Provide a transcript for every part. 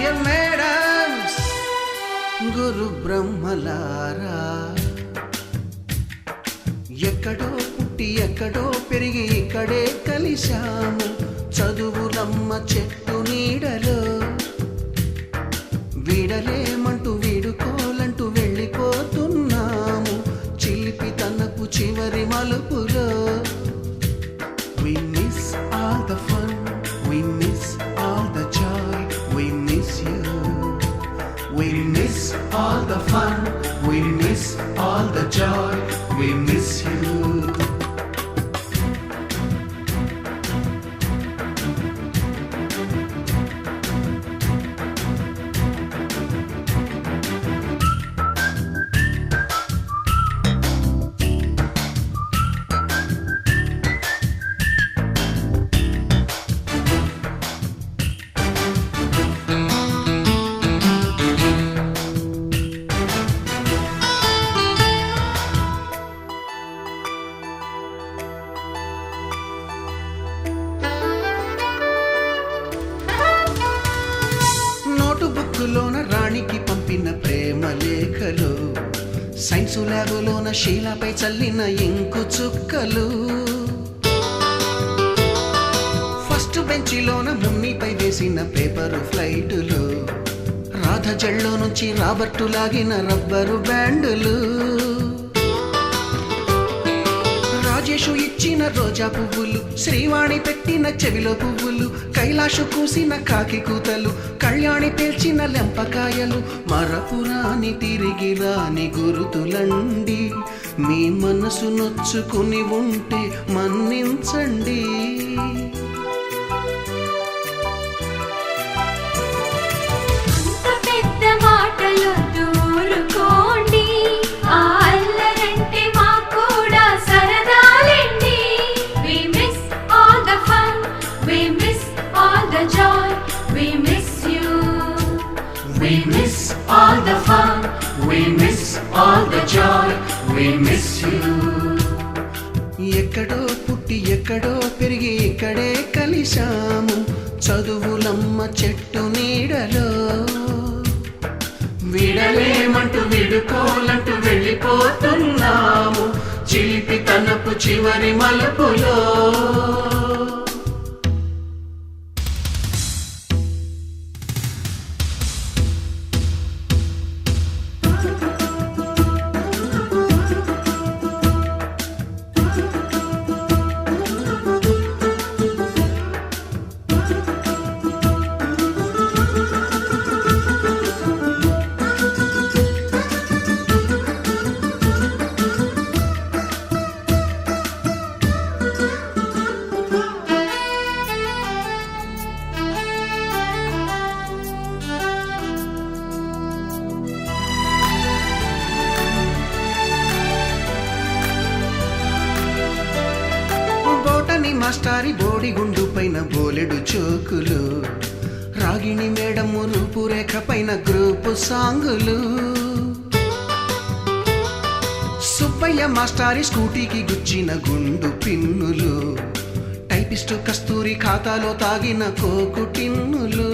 Dear madams, గురు బ్రహ్మలారా, ఎక్కడో పుట్టి ఎక్కడో పెరిగి ఇక్కడే కలిశాము చదువులమ్మ చెట్టు నీడలో. వీడలేమంటూ వీడుకోలంటూ వెళ్ళిపోతున్నాము చిలిపి తనపు చివరి మలుపులో. We miss all the fun, we miss all the joy, we miss you. We miss all the fun, we miss all the joy, we miss you. బుక్కులోన రాణికి పంపిన ప్రేమ లేఖలు, సైన్సు ల్యాబులోన శీలపై చల్లిన ఇంకు చుక్కలు, ఫస్ట్ బెంచిలోన మున్నిపై వేసిన పేపరు ఫ్లైటులు, రాధ జల్లో నుంచి రాబర్టు లాగిన rubber బ్యాండులు, Rajesh ఇచ్చిన రోజా పువ్వులు, శ్రీవాణి పెట్టిన చెవిలో పువ్వులు, కైలాషు కూసిన కాకి కూతలు, కళ్యాణి పేల్చిన లెంపకాయలు, మరపురాని తిరిగి రాని గురుతులండి. మీ మనసు నొచ్చుకుని ఉంటే మన్నించండి. We miss all the fun, we miss all the joy, we miss you. ఎక్కడో పుట్టి ఎక్కడో పెరిగి ఇక్కడే కలిశాము చదువులమ్మ చెట్టు నీడలో. వీడలేమంటూ వీడుకోలంటూ వెళ్ళిపోతున్నాము చిలిపి తనపు చివరి మలుపులో. మాస్టారి బోడిగుండు పైన బోలెడు చోకులు, రాగిణి మేడము రూపురేఖ పైన గ్రూపు సాంగులు, సుబ్బయ్య మాస్టారి స్కూటీకి గుచ్చిన గుండు పిన్నులు, టైపిస్టు కస్తూరి ఖాతాలో తాగిన కోకు టిన్నులు,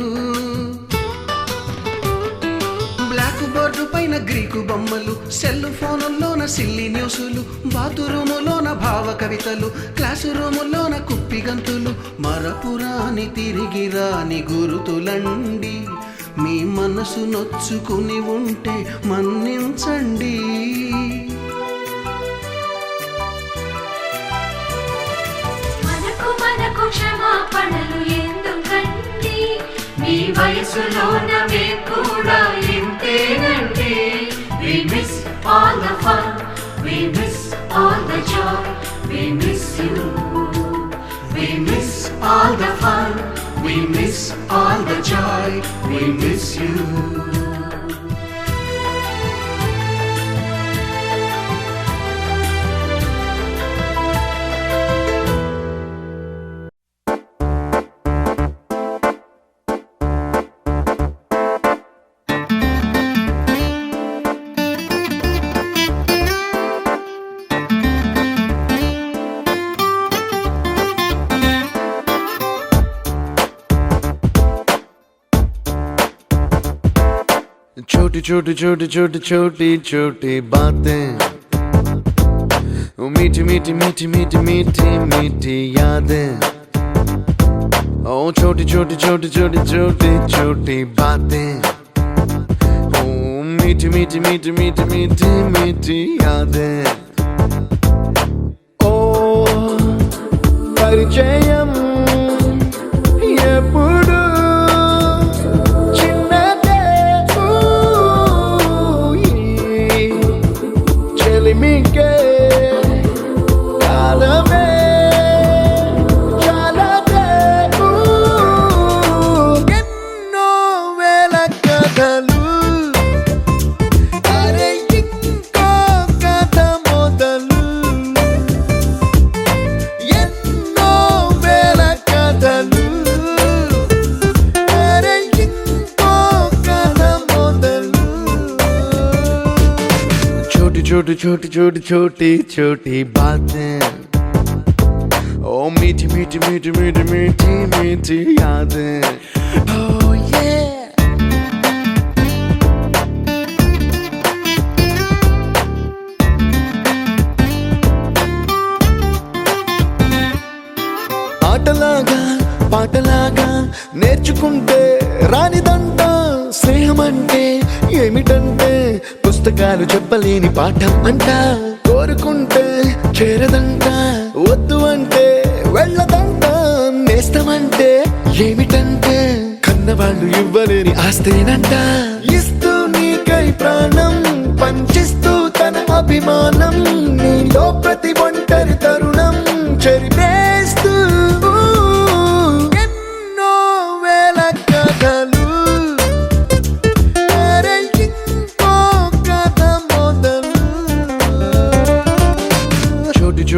బ్లాక్ బోర్డు పైన గ్రీకు బొమ్మలు, సెల్ ఫోనుల్లోన సిల్లి న్యూసులు, బాతురూములోన భావ కవితలు, క్లాసు రూములోన కుప్పిగంతులు, మరపురాని తిరిగి రాని గురుతులండి. మీ మనసు నొచ్చుకుని ఉంటే మన్నించండి. మనకు క్షమాపణలు ఎందుకండి, మీ వయసులోన మేము కూడా ఇంతేనండి. We miss all the fun, we miss all the joy, we miss you. We miss all the fun, we miss all the joy, we miss you. छोटी छोटी छोटी छोटी छोटी छोटी बातें, मीठी मीठी मीठी मीठी मीठी मीठी यादें। ओ छोटी छोटी छोटी छोटी छोटी छोटी बातें, ओ मीठी मीठी मीठी मीठी मीठी मीठी यादें। ओ परिचयम ఎప్పుడు చిన్నదే చెలిమికే కాలమే చాలదే ఎన్నో వేల కథలు అరే ఇంకో కథ మొదలు ఎన్నో వేల కథలు छोटी छोटी छोटी छोटी छोटी बातें, ओ मीठी मीठी मीठी मीठी मीठी मीठी यादें। Oh yeah. ఆటలాగా పాటలాగా నేర్చుకుంటే రానిదంట స్నేహం అంటే ఏమిటంటే పుస్తకాలు చెప్పలేని పాఠం అంట కోరుకుంటే చేరదంట వద్దు అంటే వెళ్ళదంట నేస్తమంటే ఏమిటంటే కన్నవాళ్ళు ఇవ్వలేని ఆస్తేనంట ఇస్తూ నీకై ప్రాణం పంచిస్తూ తన అభిమానం నీలో ప్రతి ఒంటరి తరుణం చెరిపేస్తూ ఎన్నో వేల కథలు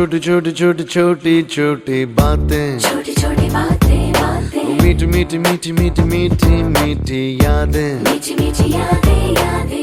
छोटी छोटी छोटी छोटी छोटी बातें, छोटी छोटी बातें बातें, मीठी मीठी मीठी मीठी मीठी मीठी यादें, मीठी मीठी यादें यादें।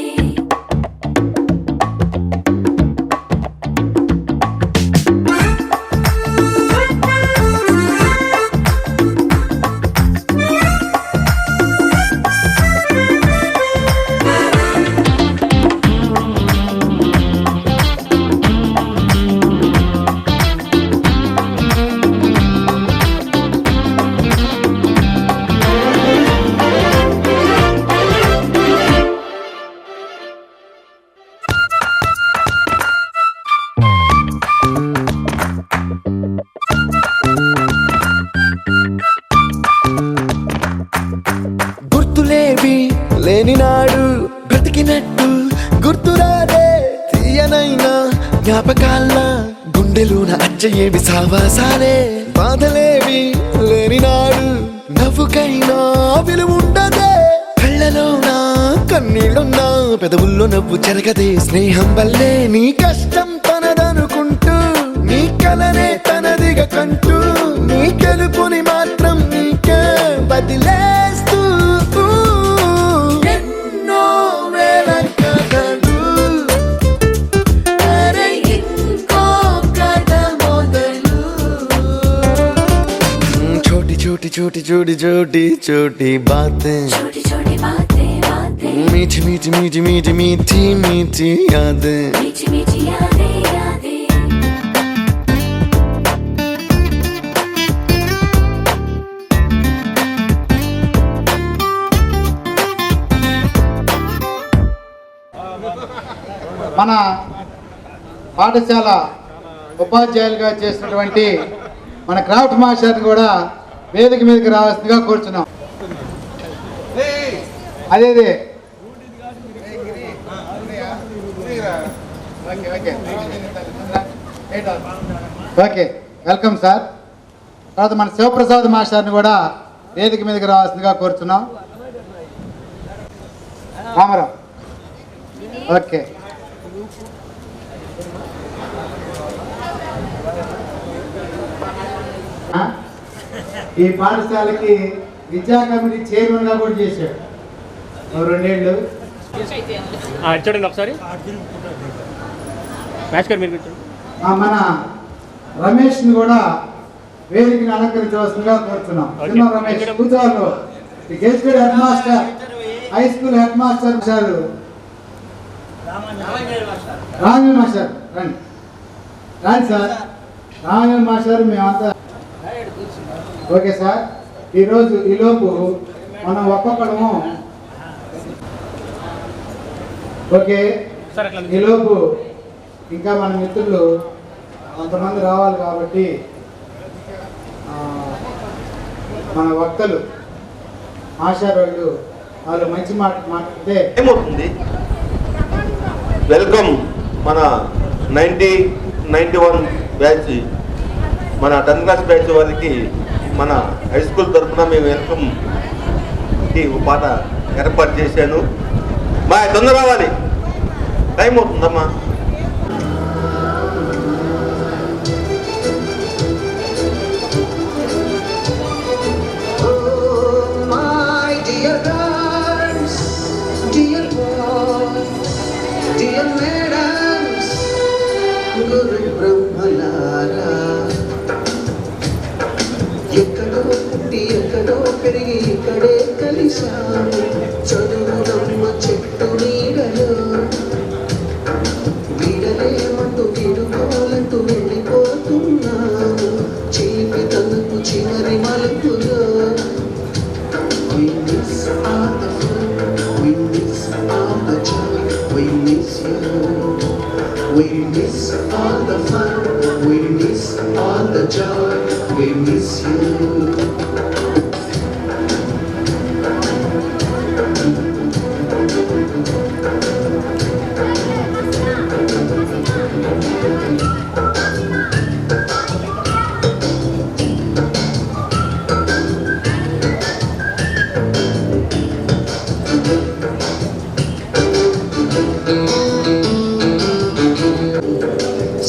గుర్తులేవి లేని నాడు బ్రతికినట్టు గుర్తురాదే తీయనైనా జ్ఞాపకాల గుండెలోన అచ్చయేవి సావాసాలే బాధలేవి లేని నాడు నవ్వుకైనా విలువుండదే కళ్ళలోన కన్నీళ్ళున్నా పెదవుల్లో నవ్వు చెరగదే స్నేహం వల్లే నీ కష్టం తనదనుకుంటూ నీ కలనే తనదిగా కంటూ నీ గెలుపుని మాత్రం నీకే బదిలేస్తూ ఎన్నో వేల కథలు అరే ఇంకో కథ మొదలు छोटी छोटी छोटी छोटी छोटी छोटी बातें, छोटी छोटी बातें बातें, मीठी मीठी मीठी मीठी मीठी मीठी यादें, मीठी मीठी यादें यादें। మన పాఠశాల ఉపాధ్యాయులుగా చేసినటువంటి మన క్రాఫ్ట్ మాస్టర్ని కూడా వేదిక మీదకి రావాల్సిందిగా కోరుచున్నాం. అదే ఓకే వెల్కమ్ సార్. తర్వాత మన శివప్రసాద్ మాస్టర్ని కూడా వేదిక మీదకి రావాల్సిందిగా కోరుచున్నాం. రామారావు ఓకే. ఈ పాఠశాలకి విద్యా కమిటీ చైర్మన్ గా కూడా చేశాడు 2 ఏళ్ళు. చూడండి ఒకసారి మన రమేష్ ని కూడా వేదికని అలంకరించవలసిందిగా కోరుతున్నాం. రమేష్ కూర్చోవాలి. Gazetted head master high school head master Ramanjan master రండి రండి సార్. రామాంజన్ మాస్టర్ మేమంతా ఓకే సార్. ఈలోపు మనం ఒక్కొక్కడము ఓకే. సార్ అట్లా ఈలోపు ఇంకా మన మిత్రులు కొంతమంది రావాలి కాబట్టి మన వక్తలు ఆశారోళ్ళు వాళ్ళు మంచి మాట మాట్లాడితే ఏమవుతుంది. వెల్కమ్ మన 91 బ్యాచ్, మన 10th క్లాస్ బ్యాచ్ వారికి మన హై స్కూల్ తరఫున మేము వెల్కమ్కి ఒక పాట ఏర్పాటు చేశాను. మా తొందర రావాలి, టైం అవుతుందమ్మా. ఎక్కడో పుట్టి ఎక్కడో పెరిగి ఇక్కడే కలిసాము చదువులమ్మ చెట్టు నీడలో వీడలేమంటూ వీడుకోవాలంటూ వెళ్ళిపోతున్నాము చిలిపి తనకు చివరి మలుపులో We miss all the fun, we miss all the joy, we miss you. We miss all the fun, we miss all the joy, we miss you.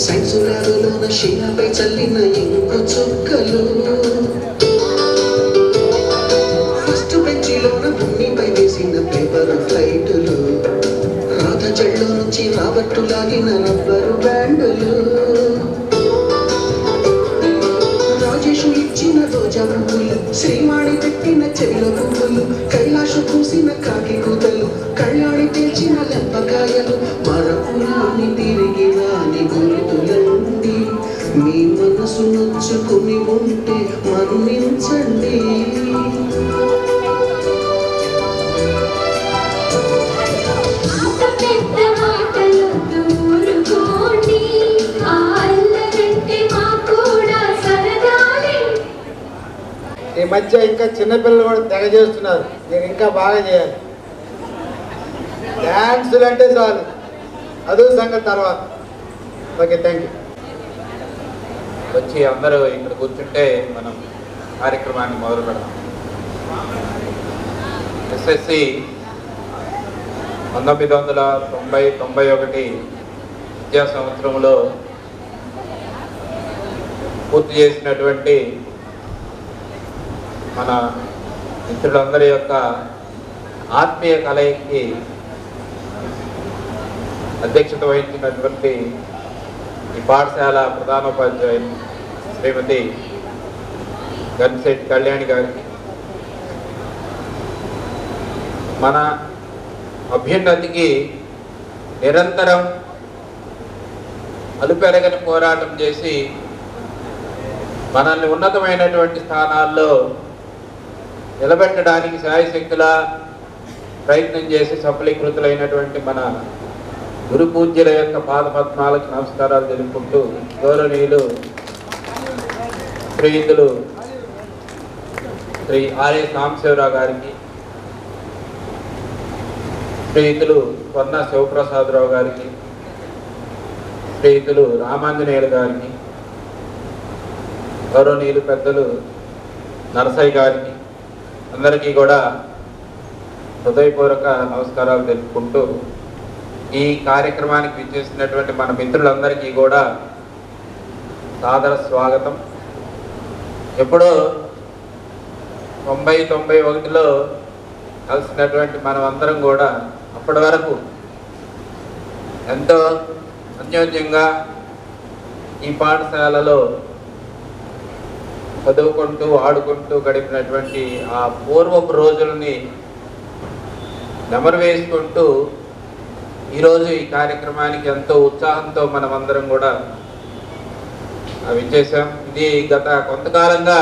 Science ల్యాబులోన శిలపై చల్లిన ఇంకు చుక్కలు ఫస్ట్ బెంచిలోన భూమిపై వేసిన పేపర్ ఫ్లైటులు రాత చెల్లో నుంచి రాబట్టు లాగిన రబ్బరు బ్యాండులు రాజేషు ఇచ్చిన రోజా పువ్వులు శ్రీవాణి పెట్టిన చెవిలో పువ్వులు కైలాషు పూసిన కాకి కూతలు కళ్యాణి పేల్చిన లెంపకాయలు మరపురాని తిరిగి రాని గుర్తులండి మీ మనసు నొచ్చుకుని ఉంటే మన్నించండి పెద్ద మాటలు దూరుకోండి అల్లరంటే మా కూడా సరదాలే. ఈ మధ్య ఇంకా చిన్నపిల్లలు కూడా తెగ చేస్తున్నారు. మీరు ఇంకా బాగా చేయాలి. డ్యాన్సులు అంటే చాలు, అదో సంగతి తర్వాత. Okay, thank you. వచ్చి అందరూ ఇక్కడ కూర్చుంటే మనం కార్యక్రమాన్ని మొదలు పెడదాం. ఎస్ఎస్సి 1990-91 విద్యా సంవత్సరంలో పూర్తి చేసినటువంటి మన మిత్రులందరి యొక్క ఆత్మీయ కలయికి అధ్యక్షత వహించినటువంటి ఈ పాఠశాల ప్రధానోపాధ్యాయులు శ్రీమతి గన్శెట్టి కళ్యాణి గారికి, మన అభ్యున్నతికి నిరంతరం అలుపెరగని పోరాటం చేసి మనల్ని ఉన్నతమైనటువంటి స్థానాల్లో నిలబెట్టడానికి శాయశక్తులా ప్రయత్నం చేసి సఫలీకృతులైనటువంటి మన గురు పూజ్యుల యొక్క పాదపద్మాలకు నమస్కారాలు తెలుపుకుంటూ గౌరవనీయులు శ్రీయుతులు శ్రీ ఆర్ఏ సాంబశివరావు గారికి, శ్రీయుతులు స్వర్ణ శివప్రసాదరావు గారికి, శ్రీయుతులు రామాంజనేయులు గారికి, గౌరవనీయులు పెద్దలు నరసయ్య గారికి, అందరికీ కూడా హృదయపూర్వక నమస్కారాలు తెలుపుకుంటూ ఈ కార్యక్రమానికి విచ్చేసినటువంటి మన మిత్రులందరికీ కూడా సాదర స్వాగతం. ఎప్పుడో 90-91లో కలిసినటువంటి మనం అందరం కూడా అప్పటి వరకు ఎంతో అన్యోన్యంగా ఈ పాఠశాలలో చదువుకుంటూ ఆడుకుంటూ గడిపినటువంటి ఆ పూర్వపు రోజుల్ని నెమరు వేసుకుంటూ ఈరోజు ఈ కార్యక్రమానికి ఎంతో ఉత్సాహంతో మనమందరం కూడా విచ్చేసాం. ఇది గత కొంతకాలంగా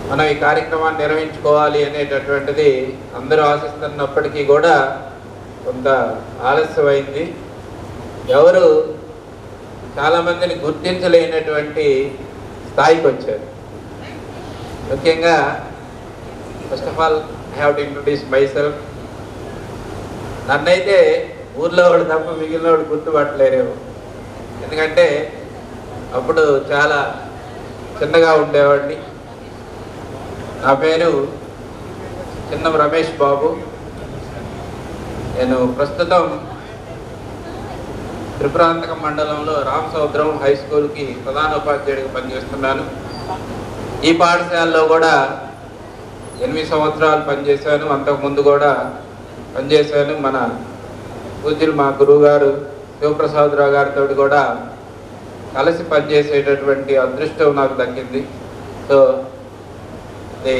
మనం ఈ కార్యక్రమాన్ని నిర్వహించుకోవాలి అనేటటువంటిది అందరూ ఆశిస్తున్నప్పటికీ కూడా కొంత ఆలస్యమైంది. ఎవరు చాలామందిని గుర్తించలేనటువంటి స్థాయికి వచ్చారు. ముఖ్యంగా first of all I have to introduce my self. నన్నైతే ఊర్లో వాడు తప్ప మిగిలిన వాడు గుర్తుపట్టలేరేమో. ఎందుకంటే అప్పుడు చాలా చిన్నగా ఉండేవాడిని. నా పేరు చిన్నం రమేష్ బాబు. నేను ప్రస్తుతం త్రిపురాంతకం మండలంలో రామసముద్రం హై స్కూల్కి ప్రధాన ఉపాధ్యాయుడిగా పనిచేస్తున్నాను. ఈ పాఠశాలలో కూడా 8 సంవత్సరాలు పనిచేశాను. అంతకుముందు కూడా పనిచేశాను. మన పూజ్యులు మా గురువు గారు శివప్రసాదరావు గారితో కూడా కలిసి పనిచేసేటటువంటి అదృష్టం నాకు దక్కింది. సో అది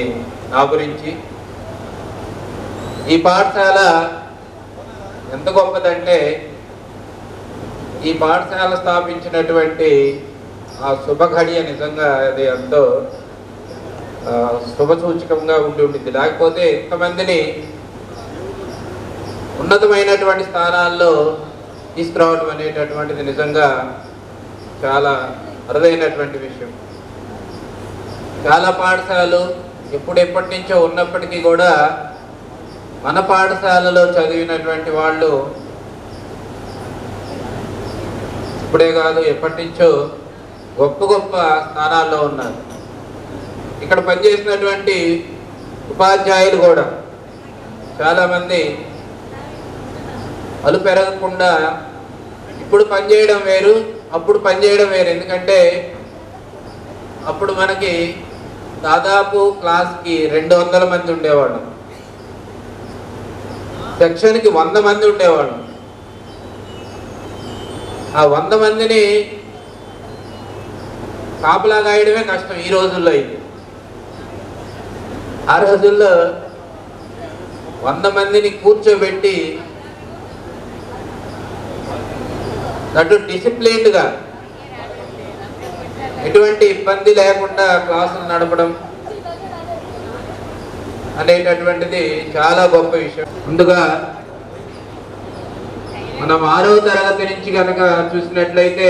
నా గురించి. ఈ పాఠశాల ఎంత గొప్పదంటే, ఈ పాఠశాల స్థాపించినటువంటి ఆ శుభఘడియ నిజంగా అది ఎంతో శుభసూచకంగా ఉండింది. లేకపోతే ఇంతమందిని ఉన్నతమైనటువంటి స్థానాల్లో తీసుకురావడం అనేటటువంటిది నిజంగా చాలా అరుదైనటువంటి విషయం. చాలా పాఠశాలలు ఎప్పుడెప్పటి నుంచో ఉన్నప్పటికీ కూడా మన పాఠశాలలో చదివినటువంటి వాళ్ళు ఇప్పుడే కాదు ఎప్పటి నుంచో గొప్ప గొప్ప స్థానాల్లో ఉన్నారు. ఇక్కడ పనిచేసినటువంటి ఉపాధ్యాయులు కూడా చాలామంది అలు పెరగకుండా ఇప్పుడు పనిచేయడం వేరు, అప్పుడు పనిచేయడం వేరు. ఎందుకంటే అప్పుడు మనకి దాదాపు క్లాస్కి 200 మంది ఉండేవాళ్ళం, సెక్షన్కి 100 మంది ఉండేవాళ్ళం. ఆ 100 మందిని కాపలా గాయడమే కష్టం ఈ రోజుల్లో. ఇది ఆ రోజుల్లో 100 మందిని కూర్చోబెట్టి అటు డిసిప్లిన్డ్గా ఎటువంటి ఇబ్బంది లేకుండా క్లాసులు నడపడం అనేటటువంటిది చాలా గొప్ప విషయం. ముందుగా మనం 6వ తరగతి నుంచి కనుక చూసినట్లయితే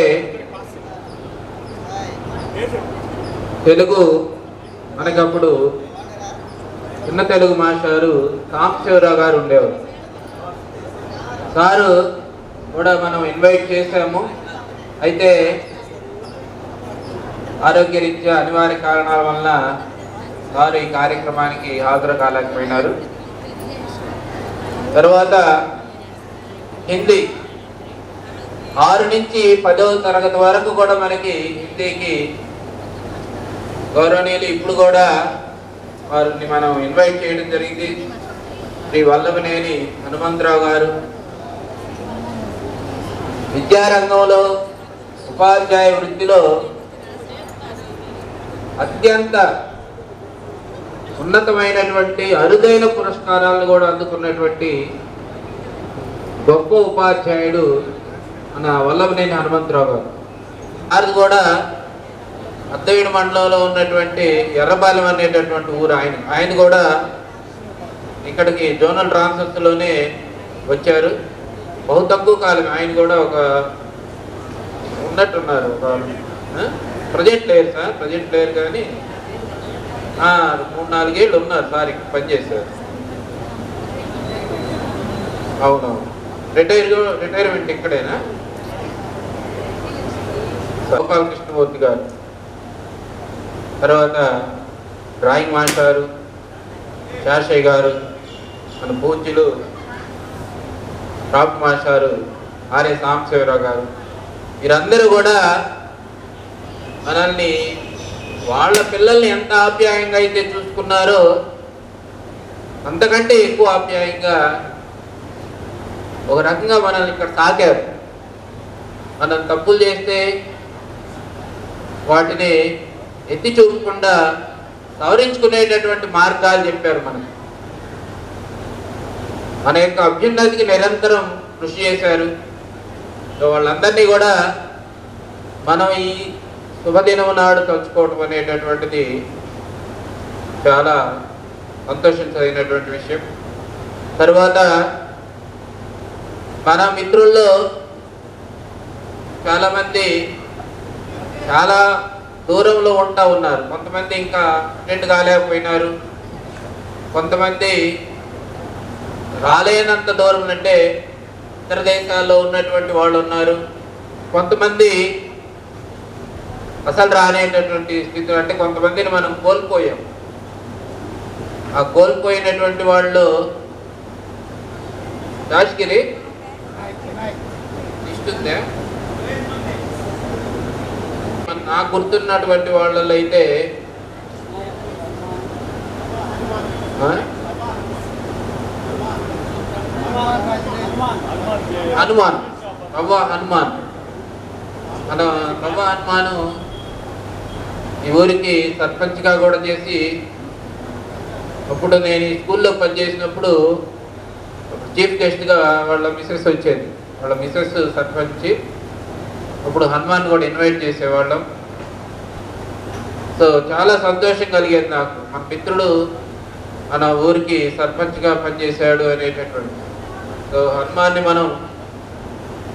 తెలుగు మనకప్పుడు చిన్న తెలుగు మాస్టారు సాంబశివరావు గారు ఉండేవారు. సారు కూడా మనం ఇన్వైట్ చేశాము. అయితే ఆరోగ్యరీత్యా అనివార్య కారణాల వలన వారు ఈ కార్యక్రమానికి హాజరు కాలేకపోయినారు. తర్వాత హిందీ 6 నుంచి 10వ తరగతి వరకు కూడా మనకి హిందీకి గౌరవనీయులు ఇప్పుడు కూడా వారిని మనం ఇన్వైట్ చేయడం జరిగింది. శ్రీ వల్లభనేని హనుమంతరావు గారు విద్యారంగంలో ఉపాధ్యాయ వృత్తిలో అత్యంత ఉన్నతమైనటువంటి అరుదైన పురస్కారాలను కూడా అందుకున్నటువంటి గొప్ప ఉపాధ్యాయుడు మన వల్లభనేని హనుమంతరావు గారు. అది కూడా అద్దవీడు మండలంలో ఉన్నటువంటి ఎర్రపాలెం అనేటటువంటి ఊరు. ఆయన కూడా ఇక్కడికి జోనల్ ట్రాన్స్ఫర్స్లోనే వచ్చారు. బహు తక్కువ కాలం ఆయన కూడా ఒక ఉన్నట్టున్నారు. ఒక ప్రజెంట్ లేరు సార్, ప్రజెంట్ లేరు కానీ 3-4 ఏళ్ళు ఉన్నారు సార్ ఇక్కడ పనిచేశారు. అవునవును, రిటైర్మెంట్ ఇక్కడేనా? గోపాలకృష్ణమూర్తి గారు. తర్వాత డ్రాయింగ్ మాస్టారు శాషయ్య గారు, మన పూజ్యులు క్రాఫ్ట్ మాస్టారు ఆర్ఏ సాంబశివరావు గారు. వీరందరూ కూడా మనల్ని వాళ్ళ పిల్లల్ని ఎంత ఆప్యాయంగా అయితే చూసుకున్నారో అంతకంటే ఎక్కువ ఆప్యాయంగా ఒక రకంగా మనల్ని ఇక్కడ సాకారు. మనం తప్పులు చేస్తే వాటిని ఎత్తి చూపకుండా సవరించుకునేటటువంటి మార్గాలు చెప్పారు మనకు. మన యొక్క అభ్యున్నతికి నిరంతరం కృషి చేశారు. సో వాళ్ళందరినీ కూడా మనం ఈ శుభదినం నాడు తలుచుకోవటం అనేటటువంటిది చాలా సంతోషించదగినటువంటి విషయం. తర్వాత మన మిత్రుల్లో చాలామంది చాలా దూరంలో ఉంటా ఉన్నారు. కొంతమంది ఇంకా అటెండ్ కాలేకపోయినారు, కొంతమంది రాలేనంత దూరం అంటే ఇతర దేశాల్లో ఉన్నటువంటి వాళ్ళు ఉన్నారు, కొంతమంది అసలు రానేటటువంటి స్థితి. అంటే కొంతమందిని మనం కోల్పోయాం. ఆ కోల్పోయినటువంటి వాళ్ళు దాష్గిరి ఇస్తుందే నాకు గుర్తున్నటువంటి వాళ్ళలో అయితే హనుమాన్, రవ్వ హనుమాన్. మన రవ్వ హనుమాను ఈ ఊరికి సర్పంచ్గా కూడా చేసి, అప్పుడు నేను ఈ స్కూల్లో పనిచేసినప్పుడు చీఫ్ గెస్ట్గా వాళ్ళ మిస్సెస్ వచ్చేది. వాళ్ళ మిస్సెస్ సర్పంచ్, అప్పుడు హనుమాన్ కూడా ఇన్వైట్ చేసేవాళ్ళం. సో చాలా సంతోషం కలిగేది నాకు, మన మిత్రుడు మన ఊరికి సర్పంచ్గా పనిచేశాడు అనేటటువంటి. సో హనుమాన్ని మనం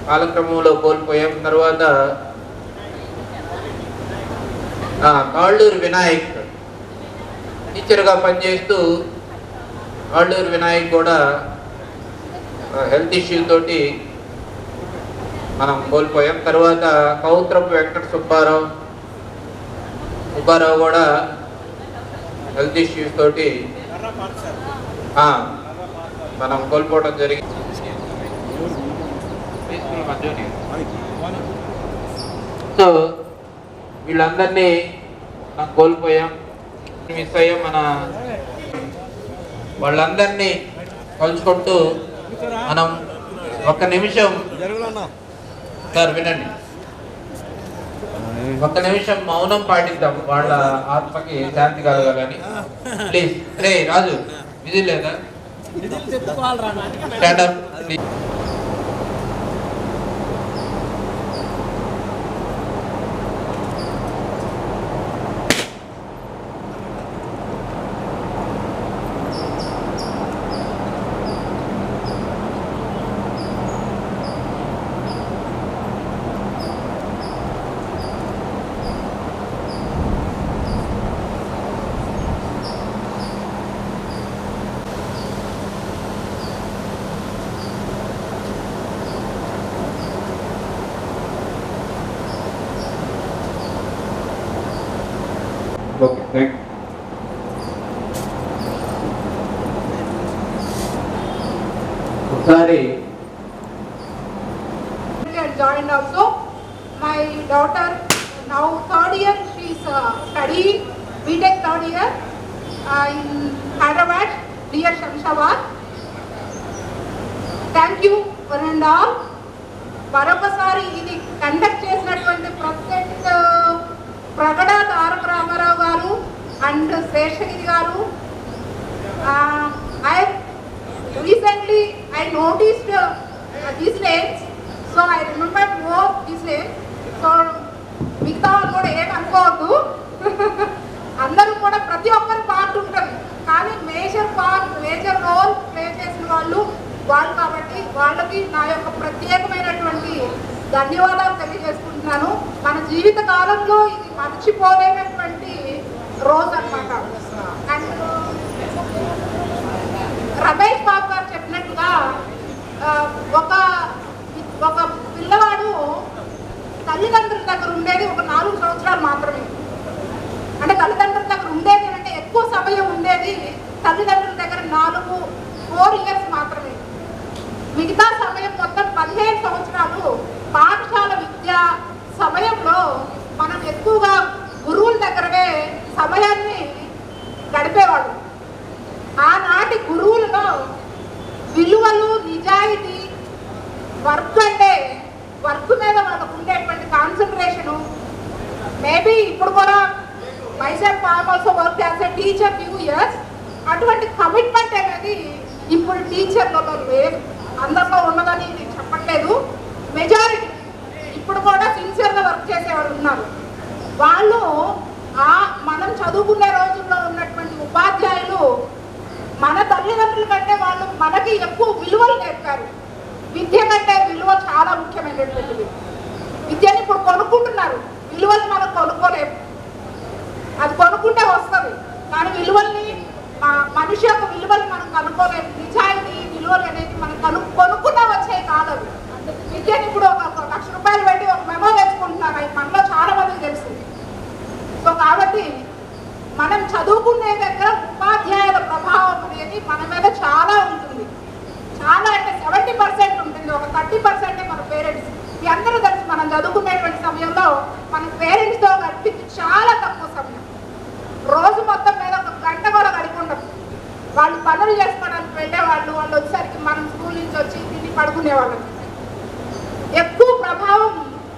కాలక్రమంలో కోల్పోయాం. తర్వాత తాళ్ళూరు వినాయక్ టీచర్గా పనిచేస్తూ తాళ్ళూరు వినాయక్ కూడా హెల్త్ ఇష్యూ తోటి మనం కోల్పోయాం. తర్వాత కౌత్రపు వెంకట సుబ్బారావు కూడా హెల్త్ ఇష్యూస్ తోటి మనం కోల్పోవడం జరిగింది. సో వీళ్ళందరినీ మనం కోల్పోయాం, మిస్ అయ్యాం. మన వాళ్ళందరినీ కలుసుకుంటూ మనం ఒక్క నిమిషం సార్ వినండి, ఒక్క నిమిషం మౌనం పాటిద్దాం వాళ్ళ ఆత్మకి శాంతి కలగాలని. ప్లీజ్. రే రాజు, విధి లేదా? స్టాండప్. Okay, thank you. ఒకసారి joined also. My daughter now third year, she is studying BTech third year in Hyderabad near Shamshabad. Thank you one and all. మరొకసారి ఇది కండక్ట్ చేసినటువంటి ప్రెసిడెంట్ ప్రగడ తారక రామారావు గారు అండ్ శేషగిరి గారు. Recently I noticed these names, so I remembered more these names. So మిగతా వాళ్ళు కూడా ఏమనుకోవద్దు, అందరూ కూడా ప్రతి ఒక్కరి పార్ట్ ఉంటుంది, కానీ మేజర్ రోల్ ప్లే చేసిన వాళ్ళు కాబట్టి వాళ్ళకి నా యొక్క ప్రత్యేకమైనటువంటి ధన్యవాదాలు తెలియజేసుకుంటున్నాను. మన జీవిత కాలంలో ఇది మర్చిపోలేనటువంటి రోజు అన్నమాట. అండ్ రమేష్ బాబు గారు చెప్పినట్టుగా ఒక పిల్లవాడు తల్లిదండ్రుల దగ్గర ఉండేది ఒక 4 సంవత్సరాలు మాత్రమే. అంటే తల్లిదండ్రుల దగ్గర ఉండేది అంటే ఎక్కువ సమయం ఉండేది తల్లిదండ్రుల దగ్గర 4 ఇయర్స్ మాత్రమే. మిగతా సమయం మొత్తం 15 సంవత్సరాలు పాఠశాల విద్యా సమయంలో మనం ఎక్కువగా గురువుల దగ్గరనే సమయాన్ని గడిపేవాడు. ఆనాటి గురువులలో విలువలు, నిజాయితీ, వర్క్ అంటే వర్క్ మీద వాళ్ళకు ఉండేటువంటి కాన్సన్ట్రేషను. మేబీ ఇప్పుడు కూడా myself I also work as a teacher few years. అటువంటి కమిట్మెంట్ అనేది ఇప్పుడు టీచర్లలో లేదు, అందరిలో ఉన్నదని నేను చెప్పట్లేదు. మెజారిటీ ఇప్పుడు కూడా సిన్సియర్గా వర్క్ చేసేవాళ్ళు ఉన్నారు. వాళ్ళు మనం చదువుకునే రోజుల్లో ఉన్నటువంటి ఉపాధ్యాయులు మన తల్లిదండ్రుల కంటే వాళ్ళు మనకి ఎక్కువ విలువలు నేర్పారు. విద్య కంటే విలువ చాలా ముఖ్యమైనటువంటిది. విద్యని ఇప్పుడు కొనుక్కుంటున్నారు, విలువలు మనం కొనుక్కోలేము. అది కొనుక్కుంటే వస్తుంది, కానీ విలువల్ని మనిషి యొక్క విలువలు మనం కనుక్కోలేము. నిజాయితీ విలువలు అనేది మనం కొనుక్కున్నా వచ్చే కాదు. విద్యని ఇప్పుడు ఒక ₹1,00,000 పెట్టి ఒక మెమో తెచ్చుకుంటున్నారు, అది మనలో చాలా మందికి తెలిసింది. సో కాబట్టి మనం చదువుకునే దగ్గర ఉపాధ్యాయుల ప్రభావం అనేది మన మీద చాలా ఉంటుంది. చాలా అంటే 70% ఉంటుంది, ఒక 30% మన పేరెంట్స్. మీ అందరూ తెలిసి మనం చదువుకునేటువంటి సమయంలో మన పేరెంట్స్తో గడిపించి చాలా తక్కువ సమయం, రోజు మొత్తం మీద ఒక గంట కూడా గడిపి వాళ్ళు పనులు చేసుకోవడానికి వెళ్ళేవాళ్ళు. వాళ్ళు వచ్చేసరికి మనం స్కూల్ నుంచి వచ్చి తిని పడుకునేవాళ్ళం. ఎక్కువ ప్రభావం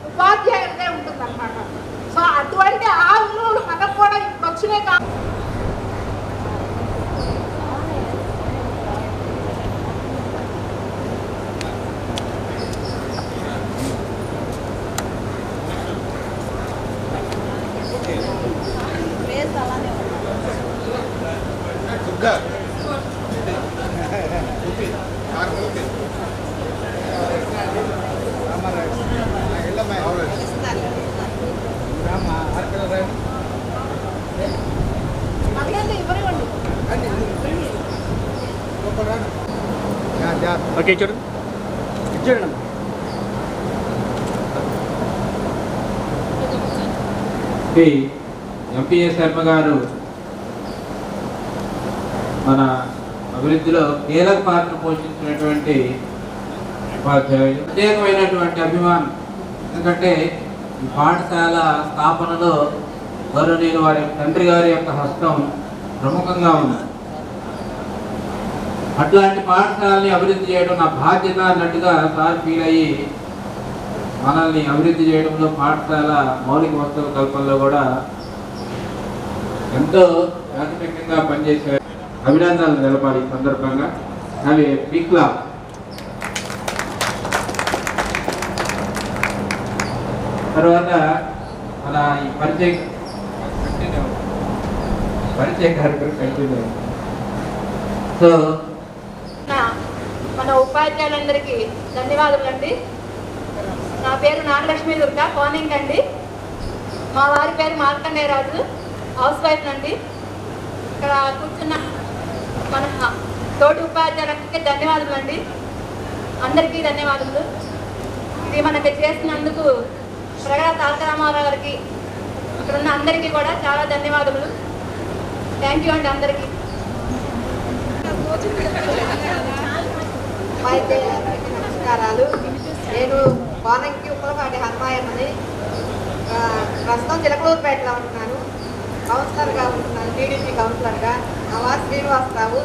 ఉపాధ్యాయులదే ఉంటుంది అన్నమాట. సో అటువంటి ఆ విలువలు మనకు కూడా ఇప్పుడు వచ్చినాయి కాదు. ఓకే చూడండి చూడండి. ఎంపీఏ శర్మ గారు మన అభివృద్ధిలో కీలక పాత్ర పోషించినటువంటి ఉపాధ్యాయులు, ప్రత్యేకమైనటువంటి అభిమానం. ఎందుకంటే ఈ పాఠశాల స్థాపనలో గౌరవనీయులు వారి తండ్రి గారి యొక్క హస్తం ప్రముఖంగా ఉంది. అట్లాంటి పాఠశాలని అభివృద్ధి చేయడం నా బాధ్యత అన్నట్టుగా సార్ ఫీల్ అయ్యి మనల్ని అభివృద్ధి చేయడంలో, పాఠశాల మౌలిక వస్తువుల కల్పనలో కూడా ఎంతో ప్రాథమికంగా పనిచేసే అభినందనలు నిలపాలి. ఈ సందర్భంగా అవి బిక్లా తర్వాత మన ఈ పరిచయ కార్యక్రమం కంటిన్యూ. సో మన ఉపాధ్యాయులందరికీ ధన్యవాదాలండి. నా పేరు నాగలక్ష్మి దుర్గా, కోనింగ్ అండి. మా వారి పేరు మార్కండేయరాజు, హౌస్ వైఫ్ అండి. ఇక్కడ కూర్చున్న మన తోటి ఉపాధ్యాయులకి ధన్యవాదాలండి. అందరికీ ధన్యవాదాలు. ఇది మనకి చేసినందుకు ప్రగడ తారక రామారావు గారికి, ఇక్కడున్న అందరికీ కూడా చాలా ధన్యవాదాలు. థ్యాంక్ యూ అండి అందరికీ. నమస్కారాలు. నేను కోనంకి ఉప్పలపాటి హనుమాయమ్మని. ప్రస్తుతం చిలకలూరుపేటలో ఉంటున్నాను, కౌన్సిలర్గా ఉంటున్నాను, టీడీపీ కౌన్సిలర్గా. మా వారు శ్రీనివాసరావు,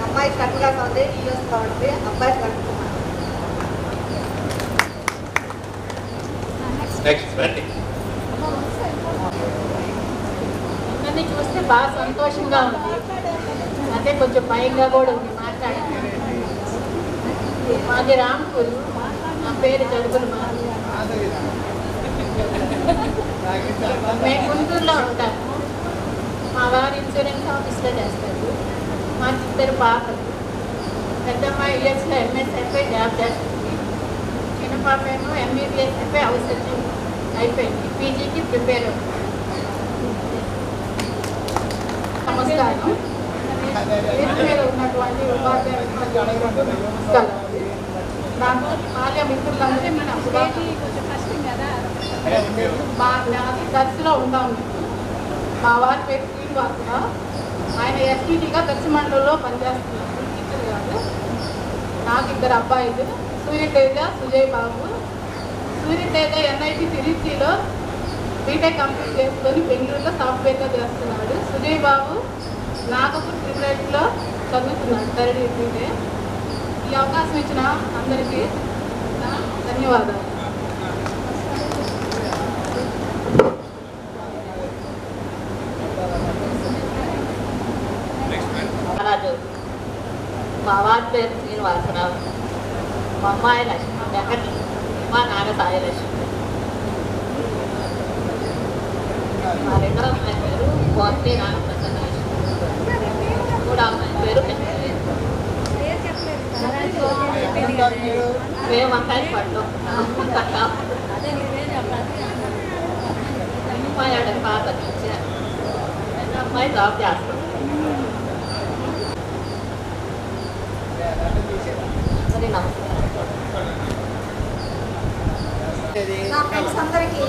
అమ్మాయి కట్టుగా ఉంది, యూఎస్లో ఉంది, అబ్బాయి కట్టుకున్నాను. అందరినీ చూస్తే బాగా సంతోషంగా ఉంది, అంటే కొంచెం భయంగా కూడా ఉంది మాట్లాడాలి. మాది రాంపూర్, నా పేరు జరుగులు. మేము గుంటూరులో ఉంటాము. మా వారు ఇన్సూరెన్స్ ఆఫీస్లో చేస్తారు. మాకు 2 పాపలు. పెద్దమ్మాయి యుఎస్లో ఎంఎస్ఐపై జాబ్ చేస్తుంది. చిన్న పాప ఏమో ఎంబీబీఎస్ అయిపోయి హౌస్ అయిపోయింది, పీజీకి ప్రిపేర్ అవుతుంది. నమస్కారం. మీద ఉన్నటువంటి ఉపాధ్యాయులు నాకు బాల్య మిత్రులందరూ నాది దర్శిలో ఉంటాము. మా వారి పేరు శ్రీనివాసరావు, ఆయన ఎస్టీడీగా దర్శి మండలంలో పనిచేస్తున్నారు, టీచర్ గారు. నాకు 2 అబ్బాయిలు, సూర్యతేజ, సుజయ్ బాబు. సూర్యతేజ ఎన్ఐటి తిరుచిలో బీటెక్ కంప్లీట్ చేసుకొని బెంగళూరులో సాఫ్ట్వేర్గా చేస్తున్నాడు. సుజయ్ బాబు నాగపూర్ ట్రిపుల్ చదువుతున్నాడు, 3rd ఇయర్. ఈ అవకాశం ఇచ్చిన అందరికీ ధన్యవాదాలు. అమ్మాయి లక్ష్మి వెంకట మా నాన్న సాయి లక్ష్మి. మా రెండో అమ్మాయి పేరు పోతే నాన్న ప్రసన్న లక్ష్మి. మూడో అమ్మాయి పేరు మేము వంకాయ పడ్డాం. అమ్మాయి ఆడ పాత ఇచ్చారు. అమ్మాయి జాబ్ చేస్తాం. సరే నమస్కారం. నా ఫ్రెండ్స్ అందరికీ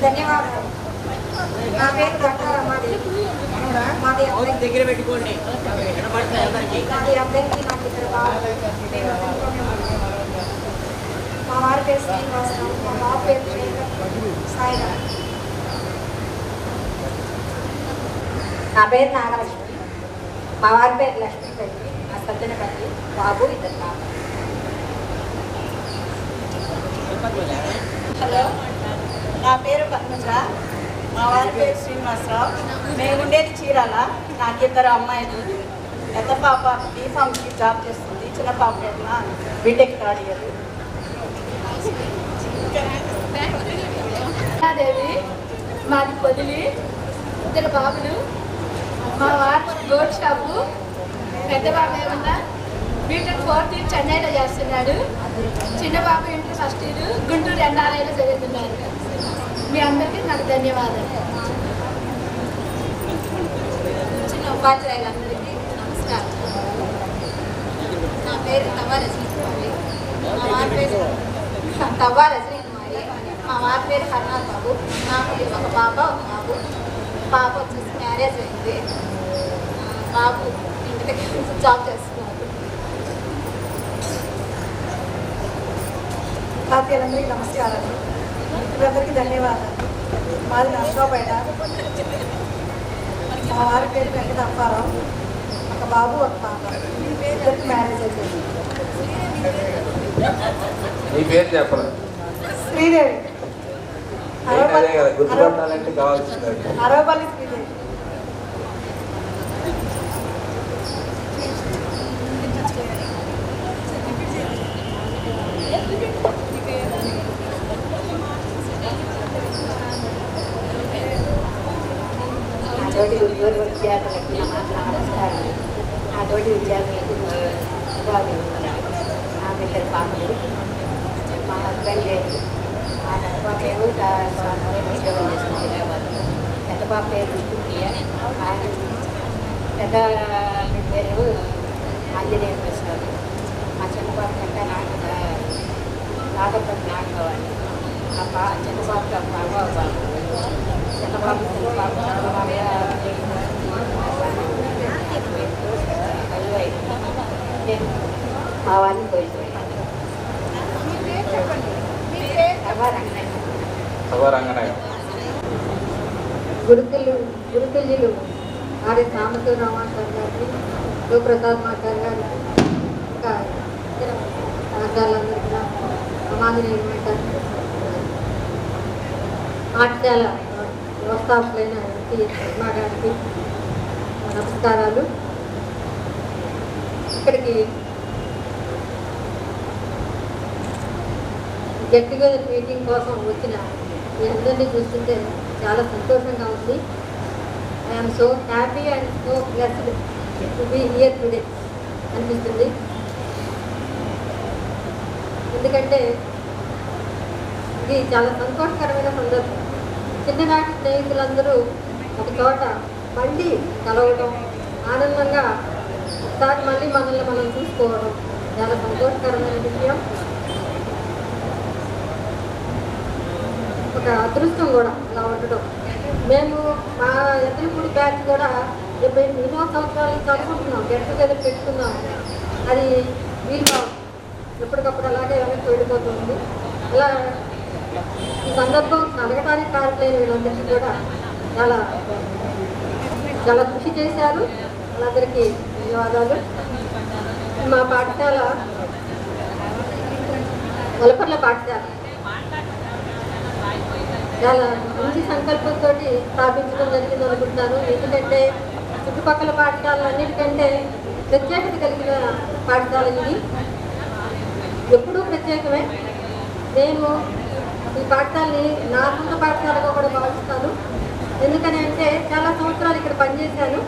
ధన్యవాదాలు. నా పేరు డాక్టర్ రమాదేవి. మాది దగ్గర పెట్టుకోండి. మాది అందరికీ నాకు ఇక్కడ బాగా మా వారి పేరు శ్రీనివాసరావు, మా బాబు పేరు సాయిరామ్. నా పేరు నాగలక్ష్మి, మా వారి పేరు లక్ష్మీపల్లి, మా సజ్జనపల్లి, బాబు ఇద్దరు బాబు. హలో, నా పేరు పద్మజ, మా వారి పేరు శ్రీనివాసరావు. మేము ఉండేది చీరాల. నాకు ఇద్దరు అమ్మాయిలు. పెద్ద పాప బీఫామ్కి జాబ్ చేస్తుంది, చిన్న పాప ఏమో బీటెక్ థర్డ్ ఇయర్. దేవి మాది పొదిలి, ఇద్దరు బాబులు. మా వారు గోల్డ్ షాపు. పెద్ద బాబు ఏమన్నా బీటెక్ 4th ఇయర్ చెన్నైలో చేస్తున్నాడు. చిన్న బాబు ఇంటర్ ఫస్ట్ ఇయర్ గుంటూరు ఎన్ఆర్ఐలో చదువుతున్నారు. మీ అందరికీ నాకు ధన్యవాదాలు. చిన్న ఉపాధ్యాయులందరికీ నమస్కారం. నా పేరు తవ్వ రజనీకుమారి. మా వారి పేరు తవ్వ రజనీకుమారి. మా వారి పేరు హర్నాథ్ బాబు. నాకు ఒక పాప ఒక బాబు. పాప వచ్చేసి మ్యారేజ్ అయింది. బాబు ఇంటి దగ్గర జాబ్ చేస్తున్నారు. పార్టీలందరికీ నమస్కారాలు. అందరికీ ధన్యవాదాలు. మాది నర్సరావుపేట. మా వారి పేరు వెంకట అప్పారావు. ఒక బాబు ఒక పాప. ఇద్దరికి మ్యారేజ్ అయిపోయింది. నీ పేరు చెప్పరా? శ్రీదేవి. గుర్తుపట్టాలంటే కావాల్సింది అరవపల్లి శ్రీదేవి. తోటి ఉద్యోగ విద్యార్థులకి నమస్కారం. ఆ తోటి విద్యార్థులకి బాగా నాకు ఇద్దరు పాపలు. మా హస్బెండ్ మా పెద్ద పాప ఏమో ఉద్యోగం చేస్తుంది హైదరాబాద్లో. పెద్ద పాప పేరు విష్ణుప్రియ. ఆయన పెద్ద పేరు ఆంజనేయ ప్రసాద్. మా చిన్న పాప అంటే నాగపతి నాగవాలి. ఆ చిన్న పాప బాగా బాబు. చిన్న బాబు చాలా బాగా మా వారిని పోయిపోయాను. గురుతుల్యులు ఆర్య సాంబశివరావు మాస్టర్ గారికి, శివప్రసాద్ మాస్టర్ గారికి, ఇంకా ఇతర కళాకారులందరికీ సమాజనీయ పాఠశాల వ్యవస్థాపకులైన శర్మ గారికి నమస్కారాలు. ఇక్కడికి గెట్ టుగెదర్ మీటింగ్ కోసం వచ్చిన మీ అందరినీ చూస్తుంటే చాలా సంతోషంగా ఉంది. I'm so happy and so blessed to be here today అనిపిస్తుంది. ఎందుకంటే ఇది చాలా సంతోషకరమైన సందర్భం. చిన్ననాటి స్నేహితులందరూ ఒక చోట మళ్ళీ కలవడం, ఆనందంగా ఒకసారి మళ్ళీ మనల్ని మనం చూసుకోవడం చాలా సంతోషకరమైన విషయం. ఒక అదృష్టం కూడా అలా ఉండడం. మేము మా ఎద్దరిపూడి బ్యాచ్ కూడా ఎన్నో సంవత్సరాలు చదువుకుంటున్నాం, గెట్ టుగెదర్ పెట్టుకున్నాం. అది వీలుగా ఎప్పటికప్పుడు అలాగే వెనక్కి వెళ్ళిపోతుంది. అలా ఈ సందర్భం అడగటానికి కారకులైన వీళ్ళందరికీ కూడా చాలా చాలా కృషి చేశారు. వాళ్ళందరికీ ధన్యవాదాలు. మా పాఠశాల వలపర్ల పాఠశాల చాలా మంచి సంకల్పంతో స్థాపించడం జరిగింది అనుకుంటున్నాను. ఎందుకంటే చుట్టుపక్కల పాఠశాలన్నిటికంటే ప్రత్యేకత కలిగిన పాఠశాల ఇది. ఎప్పుడూ ప్రత్యేకమే. నేను ఈ పాఠశాలని నా సొంత పాఠశాలగా కూడా భావిస్తాను. ఎందుకని అంటే చాలా సంవత్సరాలు ఇక్కడ పనిచేశాను.